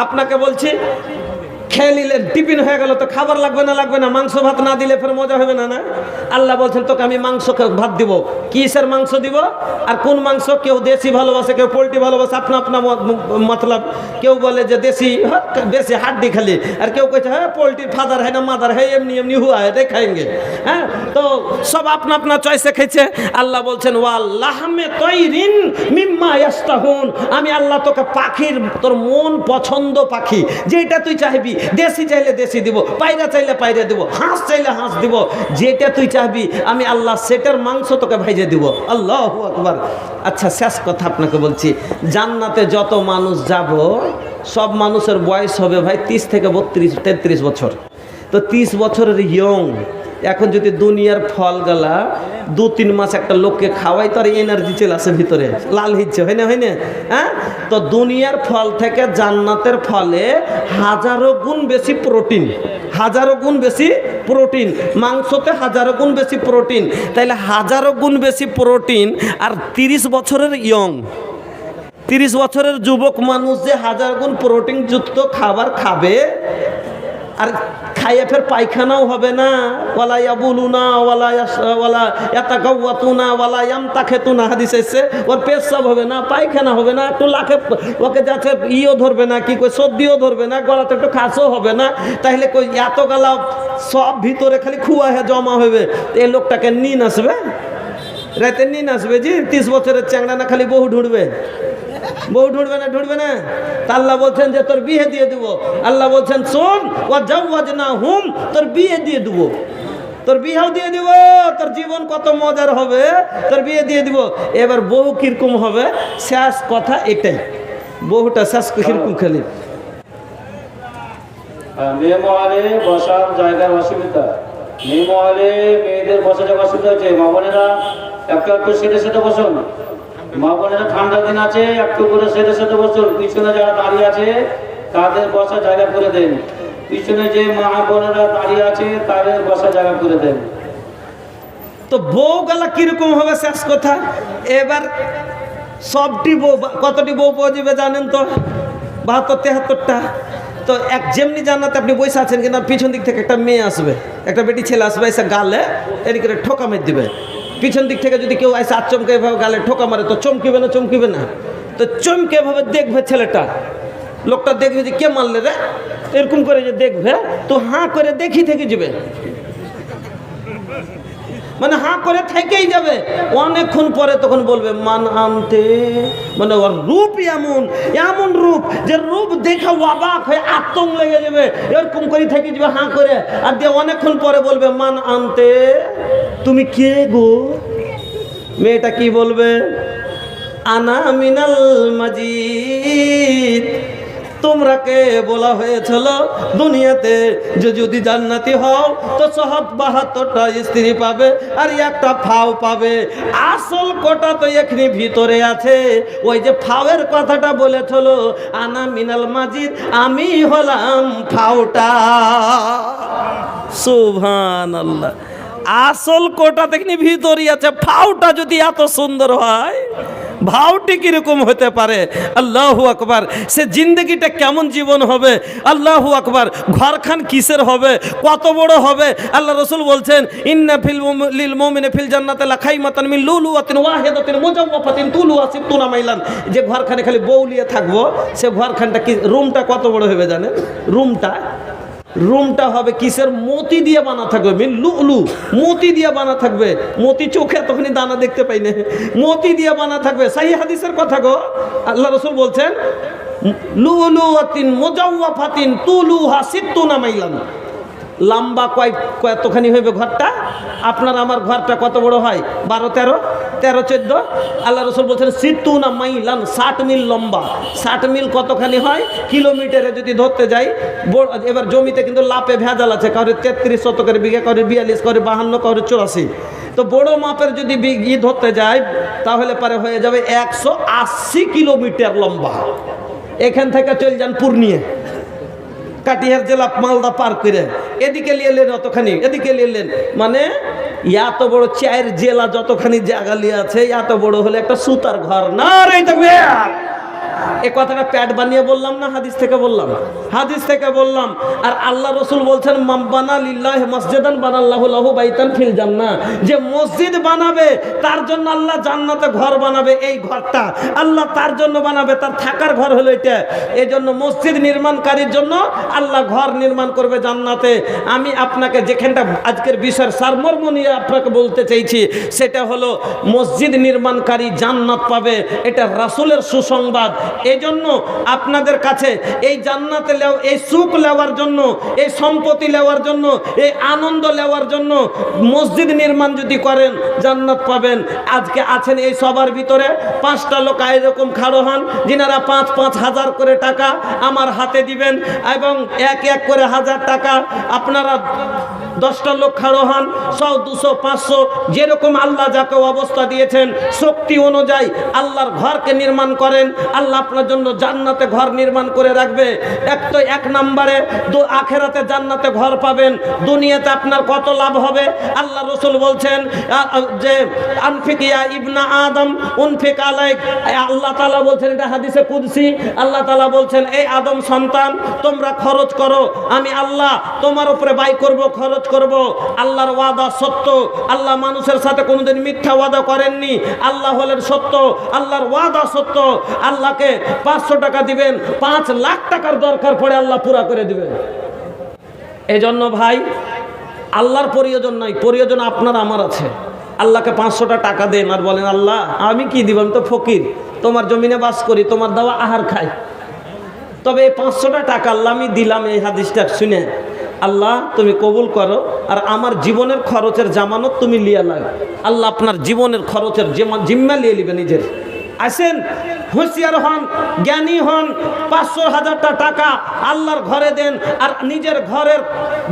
S1: আপনাকে বলছি খেয়ে নিলেন, টিফিন হয়ে গেল, তো খাবার লাগবে না, মাংস ভাত না দিলে ফের মজা হবে না। আল্লাহ বলছেন তোকে আমি মাংস ভাত দিব। কিসের মাংস দিব? আর কোন মাংস? কেউ দেশি ভালোবাসে, কেউ পোলট্রি ভালোবাসে, আপনা মতলব। কেউ বলে যে দেশি হাড্ডি খালি, আর কেউ কইছে হ্যাঁ পোলট্রির ফাদার হয় না মাদার হয়, এমনি হুয়া হয় দেখাएंगे। হ্যাঁ, তো সব আপনা চয়েসে খেয়েছে। আল্লাহ বলছেন ওয়াল্লাহমে তৈরিন মিম্মা ইয়াস্তাহুন, আমি আল্লাহ তোকে পাখির, তোর মন পছন্দ পাখি যেটা তুই চাইবি, দেশি চাইলে দেশি দিব, পায়রা চাইলে পায়রা দিব, হাঁস চাইলে হাঁস দিব, যেটা তুই চাইবি আমি আল্লাহ সেটার মাংস তোকে ভাইজে দিব। আল্লাহু আকবার। আচ্ছা শেষ কথা আপনাকে বলছি, জান্নাতে যত মানুষ যাব সব মানুষের বয়স হবে ভাই 30 থেকে 32-33 বছর। তো 30 বছরের ইয়ং, এখন যদি দুনিয়ার ফল গলা 2-3 মাস একটা লোককে খাওয়াই, তার এনার্জি চলে আসে ভিতরে, লাল হিচ্ছে হয় না? হ্যাঁ, তো দুনিয়ার ফল থেকে জান্নাতের ফলে 1000 গুণ বেশি প্রোটিন, 1000 গুণ বেশি প্রোটিন, মাংসতে 1000 গুণ বেশি প্রোটিন। তাইলে 1000 গুণ বেশি প্রোটিন, আর 30 বছরের ইয়ং, 30 বছরের যুবক মানুষ যে 1000 গুণ প্রোটিন যুক্ত খাবার খাবে, আর খাইয়ে ফের পায়খানাও হবে না, ওয়ালা ইয়াবুলুনা ওয়ালা ওয়ালা ইয়াতাগাওয়াতুনা ওয়ালা ইয়ামতাখিতুনা হাদিস এসেছে, ওর পেশাব হবে না, পায়খানা হবে না, একটু লাখে ওকে যাচ্ছে ইও ধরবে না, কি কই সর্দিও ধরবে না, গলাতে একটু খাসও হবে না। তাহলে কই এত গালা সব ভিতরে খালি খুয়া হয়ে জমা হবে, এই লোকটাকে নিন আসবে, রাতে নিন আসবে জি 30 বছরের চ্যাংড়া না খালি বহু ঢুঁড়বে, বহু ঢুঁড়বে না, ঢুঁড়বে না। তা আল্লাহ বলছেন যে তোর বিয়ে দিয়ে দেব, আল্লাহ বলছেন শোন ওয়া জাওয়াজনাহুম, তোর বিয়ে দিয়ে দেব, তোর বিয়েও দিয়ে দিব, তোর জীবন কত মজার হবে, তোর বিয়ে দিয়ে দিব। এবার বহু কিরকম হবে, শেষ কথা এটাই, বহুটা শেষ কিরকম খালি
S2: মেয়ে মহলে বসার জায়গার অসুবিধা, মেয়ে মহলে মেয়েদের বসা জায়গার অসুবিধা হচ্ছে। মা বোনেরা একটু একটু সেটে সেটে বসুন, মা বোনেরা ঠান্ডা দিন আছে একটু করে সেটে সেটে বসুন। পিছনে যারা দাঁড়িয়ে আছে তাদের বসা জায়গা করে দেন, পিছনে যে মা বোনেরা দাঁড়িয়ে আছে তাদের বসা জায়গা করে দেন।
S1: তো বউ গালা কিরকম হবে শেষ কথা। এবার সবটি বউ, কতটি বউ পাওয়া যাবে জানেন তো? 72-73টা। তো এক যেমনি জান্নাতে আপনি বসে আছেন কিনা, পিছন দিক থেকে একটা মেয়ে আসবে, একটা বেটি ছেলে আসবে, এসে গালে এদিকে ঠোকা মেরে দিবে। পিছন দিক থেকে যদি কেউ এসে আচমকে এভাবে গালে ঠোকা মারে তো চমকিবে না? চমকিবে না? তো চমকে এভাবে দেখবে ছেলেটা, লোকটা দেখবে যে কে মারলে রে, এরকম করে যে দেখবে, তো হাঁ করে দেখি থেকে যাবে, মানে হাঁ করে থেকেই যাবে। অনেকক্ষণ পরে তখন বলবে মান আনতে, মানে ওর রূপ এমন, এমন রূপ যে রূপ দেখে অবাক হয়ে আতঙ্ক লেগে যাবে, এরকম করে থেকে যাবে হাঁ করে। আর দিয়ে অনেকক্ষণ পরে বলবে মান আনতে, তুমি কে গো? মেয়েটা কি বলবে? আনা মিনাল মাজিদ, তোমরা কে বলা হয়েছিল দুনিয়াতে যে যদি জান্নাতি হও তো 72টা স্ত্রী পাবে আর একটা ফাও পাবে। আসল কথা তো এখানে ভিতরে আছে, ওই যে ফাওয়ের কথাটা বলেছিল, আনা মিনাল মাজিদ, আমি হলাম ফাওটা। সুবহানাল্লাহ, আসল কোটা দেখনি ভিতরে আছে। ফাওটা যদি এত সুন্দর হয়, ভাওটি কিরকম হতে পারে? আল্লাহু আকবার। সে জিন্দগিটা কেমন জীবন হবে? আল্লাহু আকবার। ঘরখান কিসের হবে, কত বড় হবে? আল্লাহ রসুল বলছেন ইন্না ফিল লিল মুমিনি ফিল জান্নাতি লাখাইমাতান মিন লুলুয়াতিন ওয়াহিদাতিন মুজাওয়াফাতিন তুলুহা 60 মাইলান। যে ঘরখানে খালি বউলিয়ে থাকবো, সে ঘরখানটা কি, রুমটা কত বড় হবে জানেন? রুমটা হবে কিসের? মতি দিয়ে বানা থাকবে, মিন লুলু, মতি দিয়ে বানা থাকবে। মতি চোখে তখনই দানা দেখতে পাই না, মতি দিয়ে বানা থাকবে। সহিহ হাদিসের কথা গো, আল্লাহ রাসূল বলছেন লুলুয়াতিন মুজাওয়াফাতিন তুলুহা 60 মাইলান। লম্বা কতখানি হইবে ঘরটা? আপনার আমার ঘরটা কত বড় হয়? 12, 13, 14। আল্লাহ রসুল বলছেন 60 মাইলান, 60 মিল লম্বা। 60 মিল কতখানি হয়? কিলোমিটারে যদি ধরতে যাই। এবার জমিতে কিন্তু লাপে ভেজাল আছে, কারোর 33 শতকের বিঘা, কারোর 42, কারোর 52, কারোর 84। তো বড় মাপের যদি ধরতে যাই তাহলে পরে হয়ে যাবে 180 কিলোমিটার লম্বা। এখান থেকে চলে যান পূর্ণিয়া, কাটিহার জেলা মালদা পার করে এদিকে লিয়েলেন, অতখানি এদিকে লিয়েলেন, মানে এত বড় 4 জেলা যতখানি জায়গা লিয়ে আছে, এত বড় হলে একটা সুতার ঘর না রে। এ কথাটা প্যাড বানিয়ে বললাম না, হাদিস থেকে বললাম, হাদিস থেকে বললাম। আর আল্লাহ রসুল বলছেন মান বানা লিল্লাহি মসজিদান বানাল্লাহু লাহু বাইতান ফিল জান্নাহ, যে মসজিদ বানাবে তার জন্য আল্লাহ জান্নাতে ঘর বানাবে। এই ঘরটা আল্লাহ তার জন্য বানাবে, তার থাকার ঘর হলো এটা। এই জন্য মসজিদ নির্মাণকারীর জন্য আল্লাহ ঘর নির্মাণ করবে জান্নাতে। আমি আপনাকে যেখানটা আজকের বিষয়ের সারমর্ম নিয়ে আপনাকে বলতে চাইছি, সেটা হলো মসজিদ নির্মাণকারী জান্নাত পাবে, এটা রাসূলের সুসংবাদ। এই জন্য আপনাদের কাছে এই জান্নাতে এই সুখ নেওয়ার জন্য, এই সম্পত্তি নেওয়ার জন্য, এই আনন্দ নেওয়ার জন্য মসজিদ নির্মাণ যদি করেন জান্নাত পাবেন। আজকে আছেন এই সবার ভিতরে 5টা লোক এরকম খাড়ো হন, যিনারা 5-5 হাজার করে টাকা আমার হাতে দিবেন এবং 1-1 করে 1000 টাকা আপনারা 10টা লোক খাড়ো হন, 100, 200, 500, যেরকম আল্লাহ যাকে অবস্থা দিয়েছেন শক্তি অনুযায়ী আল্লাহর ঘরকে নির্মাণ করেন। আল্লাহ আপনার জন্য জান্নাতে ঘর নির্মাণ করে রাখবে। এক নম্বরে আখেরাতে জান্নাতে ঘর পাবেন। দুনিয়াতে আপনার কত লাভ হবে? আল্লাহ রসুল বলছেন যে আনফিক ইয়া ইবনা আদম উনফিক আলাইক। আল্লাহ তাআলা বলছেন, এটা হাদিসে কুদসি, আল্লাহ তাআলা বলছেন, এই আদম সন্তান তোমরা খরচ করো, আমি আল্লাহ তোমার উপরে ব্যয় করব, খরচ করব। আল্লাহর ওয়াদা সত্য। আল্লাহ মানুষের সাথে কোনোদিন মিথ্যা ওয়াদা করেননি। আল্লাহ হলেন সত্য, আল্লাহর ওয়াদা সত্য। আল্লাহকে 500 টাকা দিবেন, 5 লাখ টাকার দরকার পড়ে আল্লাহ পুরা করে দিবেন। এই জন্য ভাই, আল্লাহর প্রয়োজন নাই, প্রয়োজন আপনার আমার আছে। আল্লাহকে 500টা টাকা দেন আর বলেন, আল্লাহ আমি কি দিব, আমি তো ফকির, তোমার জমিনে বাস করি, তোমার দেওয়া আহার খাই। তবে এই 500টা টাকা আল্লাহ আমি দিলাম, এই হাদিসটা শুনে আল্লাহ তুমি কবুল করো, আর আমার জীবনের খরচের জামানত তুমি লিয়া লাগে। আল্লাহ আপনার জীবনের খরচের জিম্মা লিয়ে নিবে নিজের। আসেন, হুঁশিয়ার হন, জ্ঞানী হন, 500,000টা টাকা আল্লাহর ঘরে দেন, আর নিজের ঘরের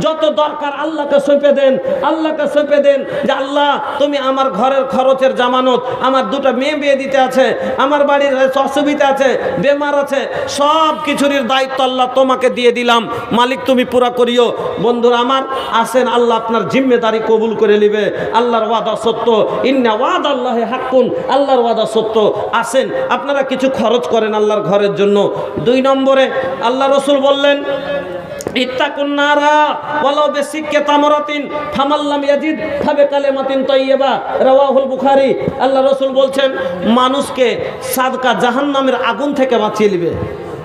S1: যত দরকার আল্লাহকে সঁপে দেন। আল্লাহকে সঁপে দেন যে আল্লাহ তুমি আমার ঘরের খরচের জামানত, আমার 2টা মেয়ে বিয়ে দিতে আছে, আমার বাড়ির অসুবিধা আছে, বেমার আছে, সব কিছুরই দায়িত্ব আল্লাহ তোমাকে দিয়ে দিলাম, মালিক তুমি পুরা করিও। বন্ধুরা আমার, আসেন, আল্লাহ আপনার জিম্মেদারি কবুল করে নেবে। আল্লাহর ওয়াদা সত্য, ইন্না ওয়াদাল্লাহি হাক্কুন, আল্লাহর ওয়াদা সত্য। আসেন, আপনারা কিছু খরচ করেন আল্লাহর ঘরের জন্য। 2 নম্বরে আল্লাহ রসুল বললেন, ইত্তাকুন নারা ওয়ালাউ বিসিক্কি তামরাতিন ফামাল্লাম ইয়াজিদ ফাবিকালিমাতিন তাইয়্যিবা, রাওয়াহুল বুখারী। আল্লাহ রসুল বলছেন, মানুষকে সাদকা জাহান্নামের আগুন থেকে বাঁচিয়ে নেবে।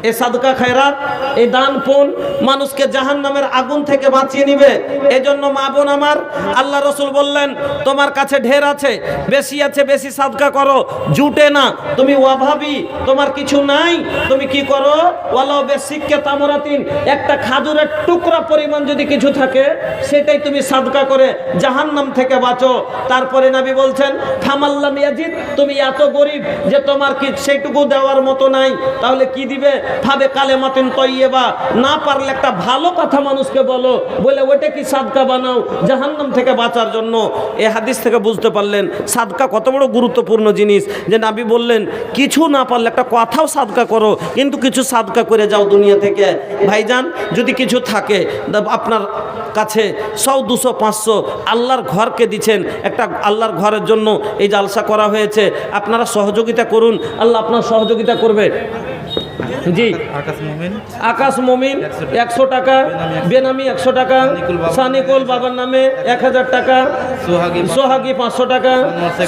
S1: এই সাদকা খায়রাত, এই দান পুণ্য মানুষকে জাহান্নামের আগুন থেকে বাঁচিয়ে নিবে। এজন্য মা বোন আমার, আল্লাহ রসুল বললেন, তোমার কাছে ঢের আছে, বেশি আছে, বেশি সাদকা করো, জুটে না, তুমি অভাবী, তোমার কিছু নাই, তুমি কি করো, ওয়ালাউ বিসিক্কি তামরাতিন, একটা খাজুরের টুকরা পরিমাণ যদি কিছু থাকে সেটাই তুমি সাদকা করে জাহান্নাম থেকে বাঁচো। তারপরে নবী বলছেন, ফামাল্লাম ইয়াজিদ, তুমি এত গরিব যে তোমার কি সেটুকু দেওয়ার মতো নাই, তাহলে কি দিবে, ফাবে কালেমাতিন তাইয়্যিবা, না পারলে একটা ভালো কথা মানুষকে বলো, বলে ওটা কি সাদকা বানাও জাহান্নাম থেকে বাঁচার জন্য। এই হাদিস থেকে বুঝতে পারলেন সাদকা কত বড় গুরুত্বপূর্ণ জিনিস, যে নবী বললেন কিছু না পারলে একটা কথাও সাদকা করো, কিন্তু কিছু সাদকা করে যাও দুনিয়া থেকে। ভাইজান, যদি কিছু থাকে আপনার কাছে 100, 200, 500 আল্লাহর ঘরকে দিচ্ছেন, একটা আল্লাহর ঘরের জন্য এই জালসা করা হয়েছে, আপনারা সহযোগিতা করুন, আল্লাহ আপনার সহযোগিতা করবে। জি, আকাশ মুমিন 100 টাকা, বেনামি 100 টাকা, সানিকুল বাবার নামে 1000 টাকা, সোহাগী 500 টাকা,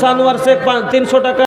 S1: সানোয়ার শেখ 300 টাকা।